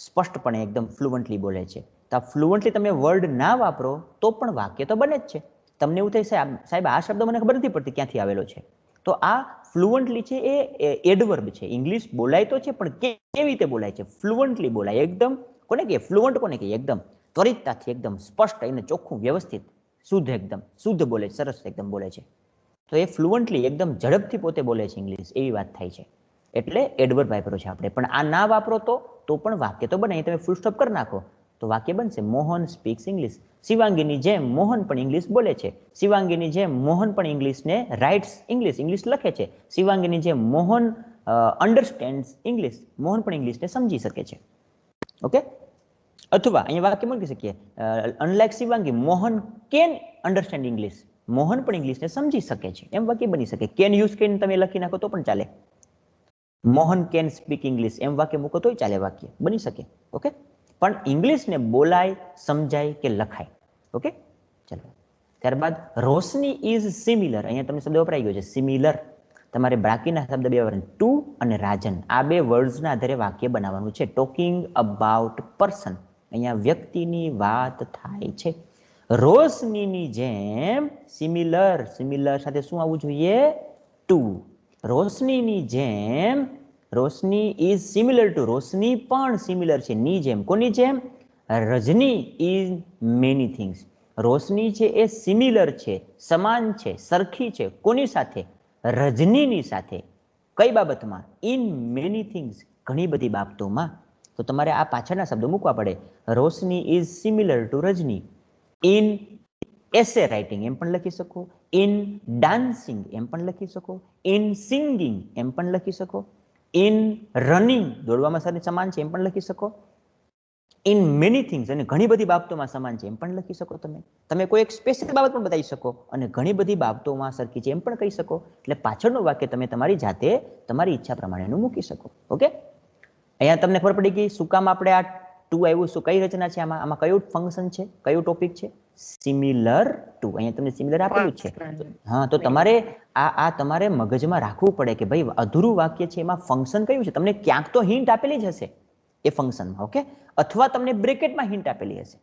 સ્પષ્ટપણે એકદમ ફ્લુઅન્ટલી બોલે છે. તો આ ફ્લુઅન્ટલી તમે વર્ડ ના વાપરો તો પણ વાક્ય તો બને જ છે. તમને એવું થાય સાહેબ આ શબ્દ મને ખબર નથી પડતી ક્યાંથી આવેલો છે. તો આ ફ્લુઅન્ટલી છે એ એડવર્બ છે. ઇંગ્લિશ બોલાય તો છે પણ કેવી રીતે બોલાય છે? ફ્લુઅન્ટલી બોલાય. એકદમ કોને કહીએ? ફ્લુઅન્ટ કોને કહીએ? એકદમ ત્વરિતતાથી, એકદમ સ્પષ્ટ, એને ચોખ્ખું, વ્યવસ્થિત, શુદ્ધ, એકદમ શુદ્ધ બોલે છે, સરસ એકદમ બોલે છે. તો એ ફ્લુઅન્ટલી એકદમ ઝડપથી પોતે બોલે છે ઇંગ્લિશ, એવી વાત થાય છે. એટલે એડવર્બ વાપરો છે આપણે. પણ આ ના વાપરો તો પણ વાક્ય તો બને. તમે ફૂલ સ્ટોપ કરી નાખો તો વાક્ય બનશે, મોહન સ્પીક્સ ઇંગ્લિશ. શિવાંગીની જેમ મોહન પણ ઇંગ્લિશ બોલે છે. શિવાંગીની જેમ મોહન પણ ઇંગ્લિશને રાઇટ્સ ઇંગ્લિશ, ઇંગ્લિશ લખે છે. શિવાંગીની જેમ મોહન અન્ડરસ્ટેન્ડ્સ ઇંગ્લિશ, મોહન પણ ઇંગ્લિશને સમજી શકે છે. ઓકે, અથવા અહીંયા વાક્ય મૂકી શકીએ, unlike Shivangi, Mohan can understand English, Mohan પણ ઇંગ્લિશને સમજી શકે છે. એમ વાક્ય બની શકે. કેન યુઝ કરીને તમે લખી નાખો તો પણ ચાલે. મોહન કેન સ્પીક ઇંગ્લિશ એમ વાક્ય મૂકો તોય ચાલે, વાક્ય બની શકે. ઓકે, પણ ઇંગ્લિશને બોલાય, સમજાય કે લખાય. ઓકે, ચલો. ત્યારબાદ રોશની ઇઝ સિમિલર. અહીંયા તમને શબ્દ વપરાઈ ગયો છે સિમિલર. તમારે બાકીના શબ્દ બે વરણ, ટુ અને રાજન, આ બે વર્ડ્સના આધારે વાક્ય બનાવવાનું છે. ટોકિંગ અબાઉટ પર્સન, અહીંયા વ્યક્તિની વાત થાય છે. રોશનીની જેમ, સિમિલર, સિમિલર સાથે શું આવવું જોઈએ? ટુ. રોશનીની જેમ, રોશની ઇઝ સિમિલર ટુ, રોશની પણ સિમિલર છે, ની જેમ. કોની જેમ? રજની ઇઝ મેની થિંગ્સ. રોશની છે એ સિમિલર છે, સમાન છે, સરખી છે. કોની સાથે? રજનીની સાથે. કઈ બાબતમાં? ઇન મેની થિંગ્સ, ઘણી બધી બાબતોમાં. તો તમારે આ પાછળના શબ્દો મૂકવા પડે. Roshni is similar to Rajni. In essay writing એમ પણ લખી શકો, ઇન ડાન્સિંગ એમ પણ લખી શકો, ઇન સિંગિંગ એમ પણ લખી શકો, ઇન રનિંગ દોડવામાં સાથે સમાન છે એમ પણ લખી શકો, ઇન મેની થિંગ્સ અને ઘણી બધી બાબતોમાં સમાન છે એમ પણ લખી શકો. તમે કોઈ એક સ્પેશિયલ બાબત પણ બતાવી શકો અને ઘણી બધી બાબતોમાં સરખી છે એમ પણ કહી શકો. એટલે પાછળનું વાક્ય તમે તમારી જાતે તમારી ઈચ્છા પ્રમાણેનું મૂકી શકો. ઓકે, અહીંયા તમને ખબર પડી ગઈ શું કામ આપણે આ ટુ આવ્યું, શું કઈ રચના છે આમાં, આમાં કયું ફંક્શન છે, કયું ટોપિક છે? Similar two. અહીંયા તમને સિમિલર આપેલું છે. હા, તો તમારે આ તમારે મગજમાં રાખવું પડે કે ભાઈ અધૂરું વાક્ય છે એમાં ફંક્શન કયું છે. તમને ક્યાંક તો હિન્ટ આપેલી જ હશે એ ફંક્શનમાં. ઓકે, અથવા તમને બ્રેકેટમાં હિન્ટ આપેલી હશે,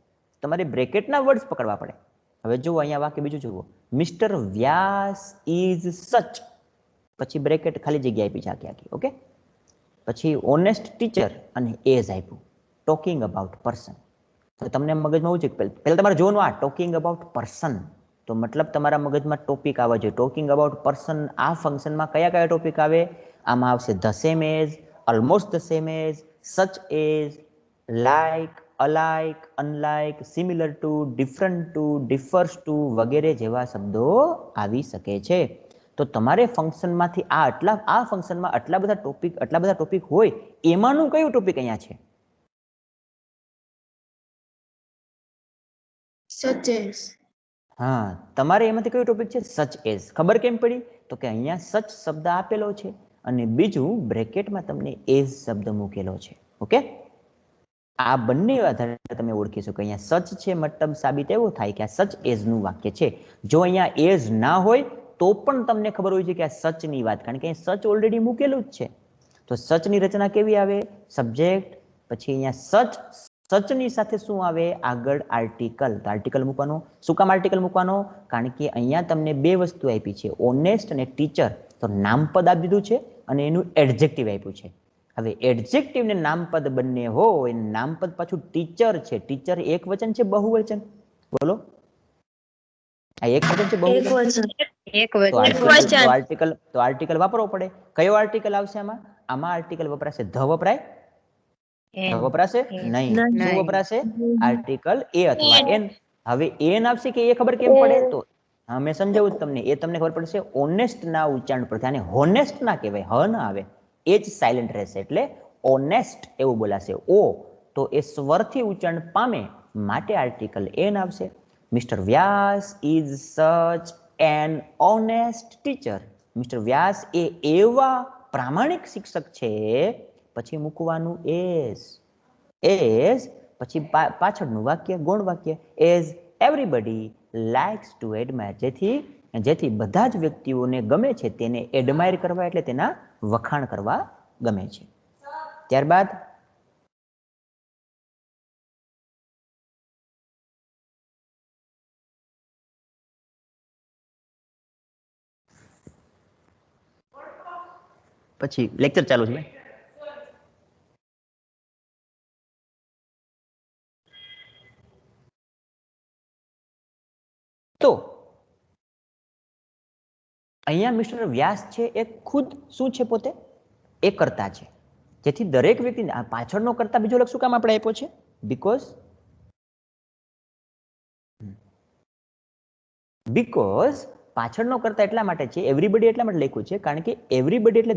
તમારે બ્રેકેટના વર્ડ્સ પકડવા પડે. હવે જુઓ અહીંયા વાક્ય બીજું જુઓ, મિસ્ટર વ્યાસ ઇઝ સચ, પછી બ્રેકેટ ખાલી જગ્યા આપી છે આખી આખી. ઓકે, પછી ઓનેસ્ટ ટીચર અને એઝ આપ્યું. Talking about person. તો તમને મગજમાં એવું છે પહેલા તમારે જોવાનું આ ટોકિંગ અબાઉટ પર્સન, તો મતલબ તમારા મગજમાં ટોપિક આવવા જોઈએ. ટોકિંગ અબાઉટ પર્સન, આ ફંક્શનમાં કયા કયા ટોપિક આવે? આમાં આવશે the same as, almost the same as, such as, like, alike, unlike, similar to, different to, differs to વગેરે જેવા શબ્દો આવી શકે છે. તો તમારે ફંક્શનમાંથી આ ફંક્શનમાં આટલા બધા ટોપિક હોય, એમાંનું કયું ટોપિક અહીંયા છે?
Such as.
હા, તમારે એમાંથી કયું ટોપિક છે? Such as. ખબર કેમ પડી? તો કે અહીંયા સચ શબ્દ આપેલો છે અને બીજું બ્રેકેટમાં તમને એઝ શબ્દ મૂકેલો છે. ઓકે, આ બંને આધારે તમે ઓળખી શકો. અહીંયા સચ છે મતલબ સાબિત એવો થાય કે આ સચ એઝ નું વાક્ય છે. જો અહીંયા એઝ ના હોય તો પણ તમને ખબર હોય છે કે આ સચની વાત, કારણ કે સચ ઓલરેડી મૂકેલું જ છે. તો સચની રચના કેવી આવે? સબ્જેક્ટ, પછી અહીંયા સચની સાથે શું આવે? આગળ આર્ટિકલ. તો આર્ટિકલ મૂકવાનો. શું કામ આર્ટિકલ મૂકવાનો? કારણ કે અહીંયા તમને બે વસ્તુ આપી છે, ઓનેસ્ટ અને ટીચર. તો નામપદ આપી દીધું છે અને એનું એડજેક્ટિવ આપ્યું છે. હવે એડજેક્ટિવ ને નામપદ બંને હોય, નામપદ પાછું ટીચર છે. ટીચર એક વચન છે બહુવચન? બોલો, આ એક વચન છે બહુવચન?
એક
તો આર્ટિકલ વાપરવો પડે. કયો આર્ટિકલ આવશે આમાં? આમાં આર્ટિકલ વપરાશે ધ વપરાય? ધ વપરાશે નહીં. શું વપરાશે? આર્ટિકલ એ અથવા એન. હવે એન આવશે કે એ ખબર કેમ પડે? તો હા, મેં સમજાવું તમને. એ તમને ખબર પડશે ઓનેસ્ટ ના ઉચ્ચારણ પરથી. આને હોનેસ્ટ ના કહેવાય, હ ના આવે, એ જ સાયલેન્ટ રહેશે, એટલે ઓનેસ્ટ એવું બોલાશે. ઓ તો એ સ્વરથી ઉચ્ચારણ પામે, માટે આર્ટિકલ એન આવશે. Mister Vyas is such an honest teacher. Mister Vyas એ એવા પ્રામાણિક શિક્ષક છે. પછી મૂકવાનું એઝ. એઝ પછી પાછળનું વાક્ય ગૌણ વાક્ય. As everybody likes to admire. જેથી બધા જ વ્યક્તિઓને ગમે છે તેને એડમાયર કરવા, એટલે તેના વખાણ કરવા ગમે છે. ત્યારબાદ પછી લેક્ચર ચાલુ છે. તો અહીંયા મિસ્ટર વ્યાસ છે એ ખુદ શું છે? પોતે એ કર્તા છે. જેથી દરેક વ્યક્તિને આ પાછળનો કર્તા બીજો લક્ષ શું કામ આપણે આપ્યો છે? બીકોઝ પાછળનો કર્તા એટલા માટે છે, એવરીબડી એટલા માટે લખ્યું છે, કારણ કે એવરીબડી એટલે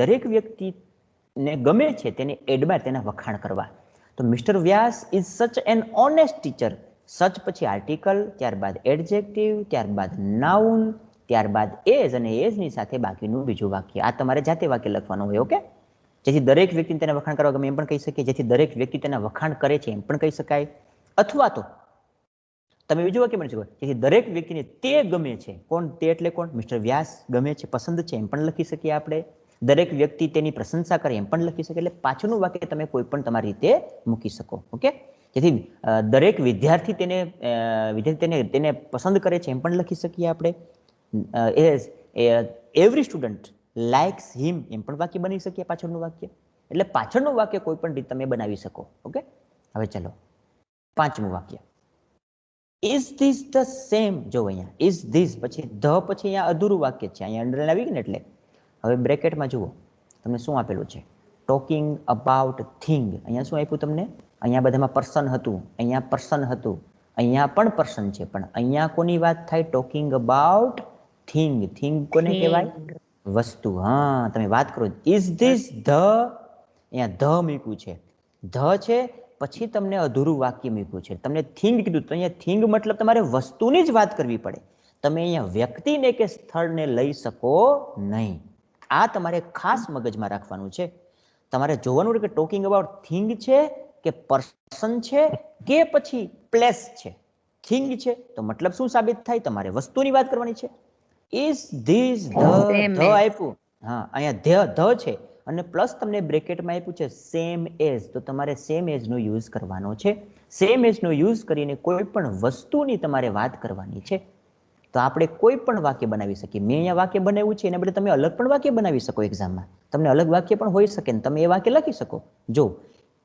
દરેક વ્યક્તિને ગમે છે તેને એડમાયર, તેના વખાણ કરવા. તો mister Vyas is such an honest teacher. Such પછી આર્ટિકલ, ત્યારબાદ એડજેક્ટિવ, ત્યારબાદ નાઉન, ત્યારબાદ એઝ, અને એઝની સાથે બાકીનું બીજું વાક્ય. આ તમારે જાતે વાક્ય લખવાનું હોય. ઓકે? જેથી દરેક વ્યક્તિને તેના વખાણ કરવા ગમે એમ પણ કહી શકીએ, જેથી દરેક વ્યક્તિ તેના વખાણ કરે છે એમ પણ કહી શકાય. અથવા તો તમે બીજું વાક્ય બની શકો, જેથી દરેક વ્યક્તિને તે ગમે છે. કોણ? તે એટલે કોણ? મિસ્ટર વ્યાસ ગમે છે, પસંદ છે એમ પણ લખી શકીએ આપણે. દરેક વ્યક્તિ તેની પ્રશંસા કરે એમ પણ લખી શકે. એટલે પાછળનું વાક્ય તમે કોઈ પણ તમારી રીતે મૂકી શકો. ઓકે? જેથી દરેક વિદ્યાર્થી તેને પસંદ કરે છે એમ પણ લખી શકીએ આપણે. એવરી સ્ટુડન્ટ લાઇક્સ હિમ એમ પણ વાક્ય બની શકીએ પાછળનું વાક્ય. એટલે પાછળનું વાક્ય કોઈ પણ રીતે તમે બનાવી શકો. ઓકે? હવે ચલો પાંચમું વાક્ય. Is this the same? જો અહીંયા ઇઝ ધીસ પછી ધ પછી અહીંયા અધૂરું વાક્ય છે. અહીંયા અંડરલાઈન આવી ગઈ ને એટલે. હવે બ્રેકેટમાં જુઓ તમને શું આપેલું છે? Talking about thing. અહીંયા શું આપ્યું તમને? અહીંયા બધામાં પર્સન હતું, અહીંયા પર્સન હતું, અહીંયા પણ પર્સન છે, પણ અહીંયા કોની વાત થાય? Talking about thing. થિંગ કોને કહેવાય? વસ્તુ. હા, તમે વાત કરો. Is this the? અહીંયા ધ મૂક્યું છે. ધ છે પછી તમને અધૂરું વાક્ય મૂક્યું છે. તમને થિંગ કીધું તો અહીંયા થિંગ મતલબ તમારે વસ્તુની જ વાત કરવી પડે. તમે અહીંયા વ્યક્તિને કે સ્થળને લઈ શકો નહીં. આ તમારે ખાસ મગજમાં રાખવાનું છે. તમારે જોવાનું કે ટોકિંગ અબાઉટ થિંગ છે કે પર્સન છે કે પછી પ્લેસ છે. થિંગ છે તો મતલબ શું સાબિત થાય? તમારે વસ્તુની વાત કરવાની છે. ઇઝ ધીસ ધ આપ્યું. હા, અહીંયા ધ છે અને પ્લસ તમને બ્રેકેટમાં આપ્યું છે સેમ એઝ. તો તમારે સેમ એઝ નો યુઝ કરવાનો છે. સેમ એઝ નો યુઝ કરીને કોઈ પણ વસ્તુની તમારે વાત કરવાની છે. તો આપણે કોઈ પણ વાક્ય બનાવી શકીએ. મેં અહીંયા વાક્ય બનાવ્યું છે, એના બદલે તમે અલગ પણ વાક્ય બનાવી શકો. એક્ઝામમાં તમને અલગ વાક્ય પણ હોઈ શકે ને તમે એ વાક્ય લખી શકો. જો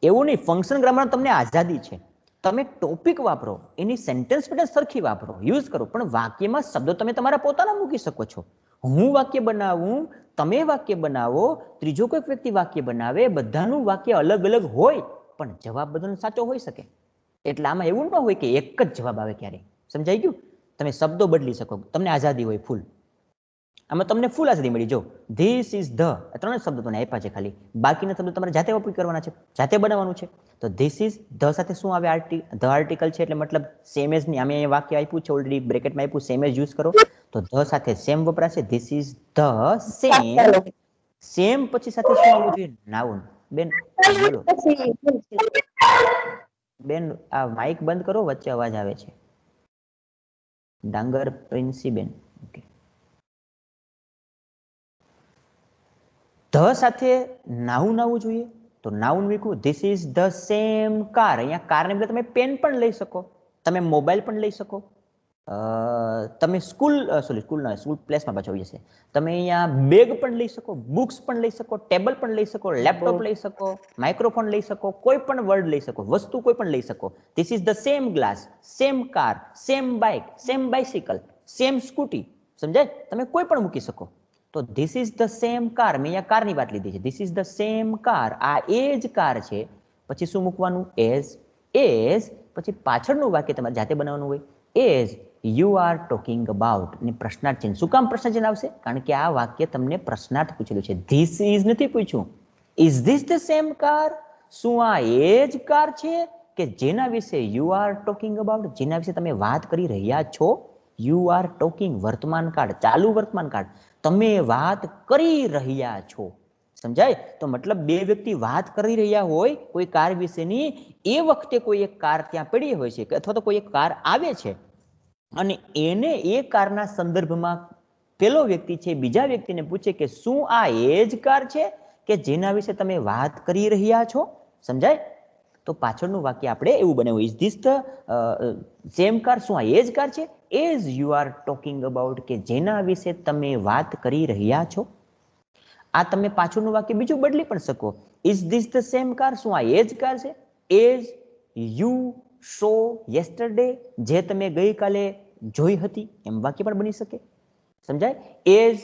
એવું નહીં, ફંક્શન ગ્રામરમાં તમને આઝાદી છે. તમે ટોપિક વાપરો, એની સેન્ટેન્સ પેટર્ન સરખી વાપરો, યુઝ કરો, પણ વાક્યમાં શબ્દો તમે તમારા પોતાના મૂકી શકો છો. હું વાક્ય બનાવું, તમે વાક્ય બનાવો, ત્રીજો કોઈક વ્યક્તિ વાક્ય બનાવે, બધાનું વાક્ય અલગ અલગ હોય, પણ જવાબ બધાનો સાચો હોઈ શકે. એટલે આમાં એવું ન હોય કે એક જ જવાબ આવે ક્યારે. સમજાઈ ગયું? તમે શબ્દો બદલી શકો, તમને આઝાદી હોય ફૂલ. આમાં તમને ફૂલ આઝાદી મળી. જો ધીસ ઇઝ ધ, ત્રણ જ શબ્દો તમને આપ્યા છે ખાલી, બાકીના શબ્દો તમારે જાતે ઉપયોગ કરવાના છે, જાતે બનાવવાનું છે. તો ધીસ ઇઝ ધ સાથે શું આવે? ધ આર્ટિકલ છે, એટલે મતલબ સેમ એઝ ની. અમે અહીંયા વાક્ય આપ્યું છે ઓલરેડી બ્રેકેટમાં આપ્યું, સેમ એઝ યુઝ કરો. તો ધ સાથે સેમ વપરાશે. This is the same. Same પછી સાથે શું આવવું જોઈએ? નાઉન. બેન બોલો બેન, આ માઇક બંધ કરો, વચ્ચે અવાજ આવે છે. ડાંગર પ્રિન્સી બેન. ઓકે. ધ સાથે નાઉન આવવું જોઈએ. તો નાઉન વીકું this is the same car. અહીંયા કારને બદલે તમે પેન પણ લઈ શકો, તમે મોબાઈલ પણ લઈ શકો, તમે સ્કૂલ પ્લેસમાં પાછો આવી જશે. તમે અહીંયા બેગ પણ લઈ શકો, બુક્સ પણ લઈ શકો, ટેબલ પણ લઈ શકો, લેપટોપ લઈ શકો, માઇક્રોફોન લઈ શકો, કોઈ પણ વર્ડ લઈ શકો, વસ્તુ કોઈ પણ લઈ શકો. This is the same glass, same car, same bike, same bicycle, same scooty. સમજાય? તમે કોઈ પણ મૂકી શકો. તો this is the same car, મેં અહીંયા કારની વાત લીધી છે. This is the same car, આ એ જ કાર છે. પછી શું મૂકવાનું? એઝ. પછી પાછળનું વાક્ય તમારે જાતે બનાવવાનું હોય. As you are talking about. ને પ્રશ્નાર્થ ચિહ્ન. શું કામ પ્રશ્નાર્થ ચિહ્ન આવશે? કારણ કે આ વાક્ય તમને પ્રશ્નાર્થ પૂછેલું છે. ધીસ ઇઝ નથી પૂછ્યું. Is this the same car? શું આ એ જ કાર છે કે જેના વિશે યુ આર ટોકિંગ અબાઉટ, જેના વિશે તમે વાત કરી રહ્યા છો? યુ આર ટોકિંગ, વર્તમાન કાળ, ચાલુ વર્તમાન કાળ. તમે વાત કરી રહ્યા છો. સમજાય? તો મતલબ બે વ્યક્તિ વાત કરી રહ્યા હોય કોઈ કાર વિશેની, એ વખતે કોઈ એક કાર ત્યાં પડી હોય છે અથવા તો કોઈ એક કાર આવે છે અને એને એ કારના સંદર્ભમાં પેલો વ્યક્તિ છે બીજા વ્યક્તિને પૂછે કે શું આ એ જ કાર છે કે જેના વિશે તમે વાત કરી રહ્યા છો? સમજાય? તો પાછળનું વાક્ય આપણે એવું બનાવ્યું, is this the same car? શું આ એ જ કાર છે? As you are talking about, કે જેના વિશે તમે વાત કરી રહ્યા છો. આ તમે પાછળનું વાક્ય બીજું બદલી પણ શકો. Is this the same car? શું આ એ જ કાર છે? એઝ યુ સો યેસ્ટરડે, જે તમે ગઈકાલે જોઈ હતી, એમ વાક્ય પણ બની શકે. સમજાય? As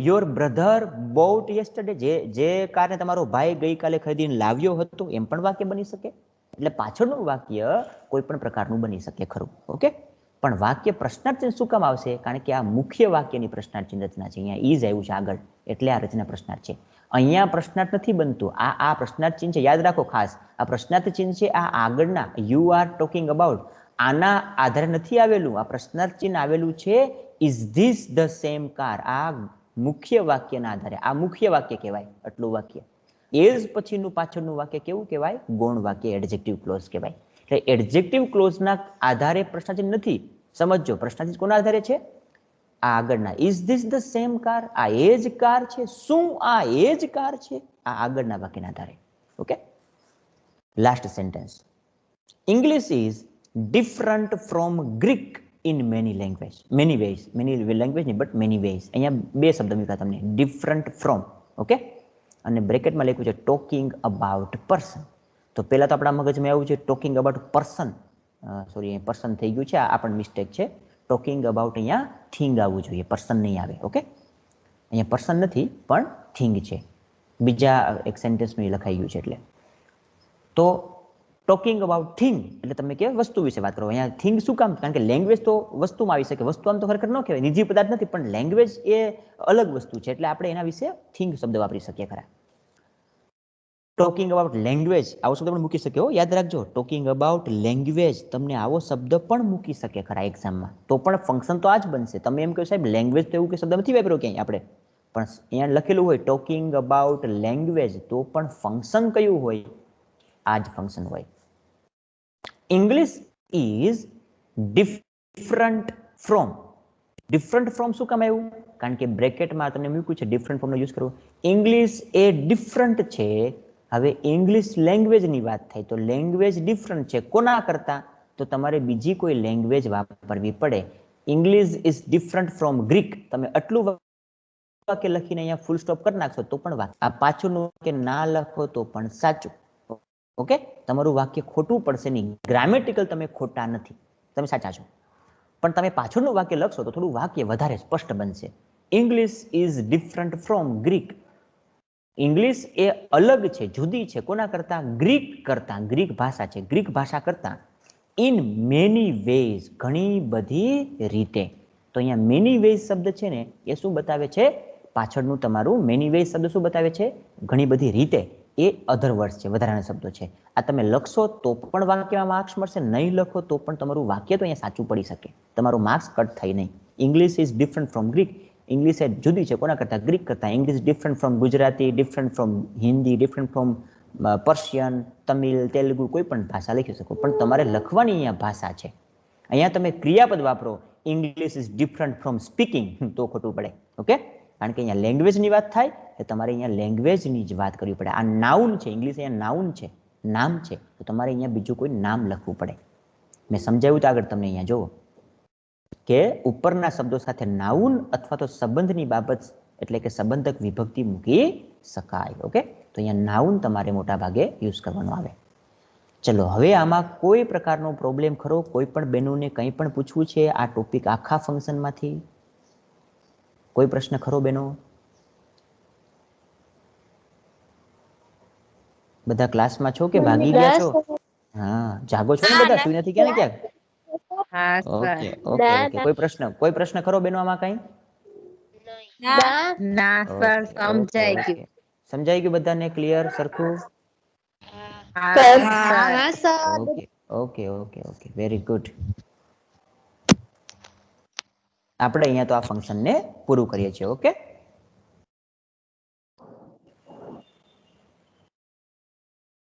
your brother boat yesterday, જે કારને તમારો ભાઈ ગઈકાલે ખરીદીને લાવ્યો હતો, એમ પણ વાક્ય બની શકે. એટલે પાછળનું વાક્ય કોઈ પણ પ્રકારનું બની શકે ખરું. ઓકે. પણ વાક્ય પ્રશ્નાર્થ ચિહ્ન શું કામ આવશે? કારણ કે આ મુખ્ય વાક્યની પ્રશ્નાર્થ ચિહ્ન રચના છે. અહીંયા ઈઝ આવ્યું છે આગળ, એટલે આ રચના પ્રશ્નાર્થ છે. અહીંયા પ્રશ્નાર્થ નથી બનતું. આ પ્રશ્નાર્થ ચિહ્ન છે, યાદ રાખો ખાસ. આ પ્રશ્નાર્થ ચિહ્ન છે આ આગળના યુ આર ટોકિંગ અબાઉટ આના આધારે નથી આવેલું. આ પ્રશ્નાર્થ ચિહ્ન આવેલું છે is this the same car, આ મુખ્ય વાક્યના આધારે. આ મુખ્ય વાક્ય કહેવાય, આટલું વાક્ય. એઝ પછીનું પાછળનું વાક્ય કેવું કહેવાય? ગૌણ વાક્ય, એડજેક્ટિવ ક્લોઝ કહેવાય. એટલે એડજેક્ટિવ ક્લોઝના આધારે પ્રશ્નાર્થ ચિહ્ન નથી. સમજો, પ્રશ્નાર્થ ચિહ્ન કોના આધારે છે? આ આગળના is this the same car, આ એ જ કાર છે? શું આ એ જ કાર છે? આ આગળના વાક્યના આધારે. Okay. Last sentence. English is different from Greek in many language. Many ways, many language નહીં બટ મેની વેઝ. અહીંયા બે શબ્દ મૂક્યા તમને, ડિફરન્ટ ફ્રોમ. ઓકે. અને બ્રેકેટમાં લખ્યું છે ટોકિંગ અબાઉટ પર્સન. તો પહેલા તો આપણા મગજમાં એવું છે talking about person, sorry person થઈ ગયું છે, આ પણ મિસ્ટેક છે. ટોકિંગ અબાઉટ અહીંયા થિંગ આવવું જોઈએ, પર્સન નહીં આવે. ઓકે. અહીંયા પર્સન નથી પણ થિંગ છે, બીજા એક સેન્ટેન્સમાં લખાઈ ગયું છે. એટલે તો ટોકિંગ અબાઉટ થિંગ એટલે તમે કે વસ્તુ વિશે વાત કરો. અહીંયા થિંગ શું કામ? કારણ કે લેંગ્વેજ તો વસ્તુમાં આવી શકે. વસ્તુ આમ તો ખરેખર ન કહેવાય, નિજી પદાર્થ નથી, પણ લેંગ્વેજ એ અલગ વસ્તુ છે, એટલે આપણે એના વિશે થિંગ શબ્દ વાપરી શકીએ ખરા. ટોકિંગ અબાઉટ લેંગ્વેજ આવો શબ્દ પણ મૂકી શકે. યાદ રાખજો, ટોકિંગ અબાઉટ લેંગ્વેજ તમને આવો શબ્દ પણ મૂકી શકે ખરા એક્ઝામમાં. તો પણ ફંક્શન તો આ જ બનશે. તમે એમ કહો સાહેબ લેંગ્વેજ તો એવું કે શબ્દ નથી વાપર્યો ક્યાંય આપણે, પણ અહીંયા લખેલું હોય ટોકિંગ અબાઉટ લેંગ્વેજ, તો પણ ફંક્શન કયું હોય? આ જ ફંક્શન હોય. English is different from. Different from શું કામ આવ્યું? કારણ કે બ્રેકેટમાં તમને મૂક્યું છે ડિફરન્ટ ફ્રોમનો યુઝ કરવો. ઇંગ્લિશ એ ડિફરન્ટ છે. હવે ઇંગ્લિશ લેંગ્વેજની વાત થાય તો લેંગ્વેજ ડિફરન્ટ છે. કોના કરતા? તો તમારે બીજી કોઈ લેંગ્વેજ વાપરવી પડે. English is different from Greek. તમે આટલું વાક્ય લખીને અહીંયા ફૂલ સ્ટોપ કરી નાખશો તો પણ વાક્ય, આ પાછળનું વાક્ય ના લખો તો પણ સાચું. ઓકે. તમારું વાક્ય ખોટું પડશે નહીં. ગ્રામેટિકલ તમે ખોટા નથી, તમે સાચા છો. પણ તમે પાછળનું વાક્ય લખશો તો થોડું વાક્ય વધારે સ્પષ્ટ બનશે. English is different from Greek. English એ અલગ છે, જુદી છે. કોના કરતા? ગ્રીક કરતા. ગ્રીક ભાષા છે, ગ્રીક ભાષા કરતા. ઇન મેની વેઝ, ઘણી બધી રીતે. તો અહીંયા મેની વેઝ શબ્દ છે ને એ શું બતાવે છે? પાછળનું તમારું મેની વેઝ શબ્દ શું બતાવે છે? ઘણી બધી રીતે. એ અધર વર્ડ્સ છે, વધારાના શબ્દો છે. આ તમે લખશો તો પણ વાક્યમાં માર્ક્સ મળશે, નહીં લખો તો પણ તમારું વાક્ય તો અહીંયા સાચું પડી શકે, તમારું માર્ક્સ કટ થાય નહીં. English is different from Greek. English એ જુદી છે કોના કરતા? ગ્રીક કરતા. English different from Gujarati, different from Hindi, different from Persian, Tamil, Telugu કોઈ પણ ભાષા લખી શકો, પણ તમારે લખવાની અહીંયા ભાષા છે. અહીંયા તમે ક્રિયાપદ વાપરો, English is different from speaking, તો ખોટું પડે. ઓકે, કારણ કે અહીંયા લેંગ્વેજની વાત થાય તો તમારે અહીંયા લેંગ્વેજની જ વાત કરવી પડે. આ નાઉન છે, ઇંગ્લિશ અહીંયા નાઉન છે, નામ છે, તો તમારે અહીંયા બીજું કોઈ નામ લખવું પડે. મેં સમજાવ્યું તો આગળ તમને અહીંયા જુઓ કે ઉપરના શબ્દો સાથે નાઉન અથવા તો સંબંધની બાબત એટલે કે સંબંધક વિભક્તિ મૂકી શકાય. ઓકે, તો અહીંયા નાઉન તમારે મોટા ભાગે યુઝ કરવાનો આવે. ચલો, હવે આમાં કોઈ પ્રકારનો પ્રોબ્લેમ ખરો? કોઈ પણ બહેનોને કંઈ પણ પૂછવું છે આ ટોપિક આખા ફંક્શનમાંથી? કોઈ પ્રશ્ન ખરો બહેનો? બધા ક્લાસમાં છો કે ભાગી ગયા છો? હા, જાગો છો ને બધા? સુઈ નથી ગયા ને ક્યાંક?
હા
ઓકે ઓકે ઓકે. કોઈ પ્રશ્ન ખરો બેનો આમાં કઈ?
ના સર, સમજાઈ ગયું.
સમજાઈ ગયું બધાને? ક્લિયર? સરખું?
હા sir.
Okay okay okay okay, very good. આપણે અહીંયા તો આ ફંક્શનને પૂરું કરીએ છીએ. ઓકે.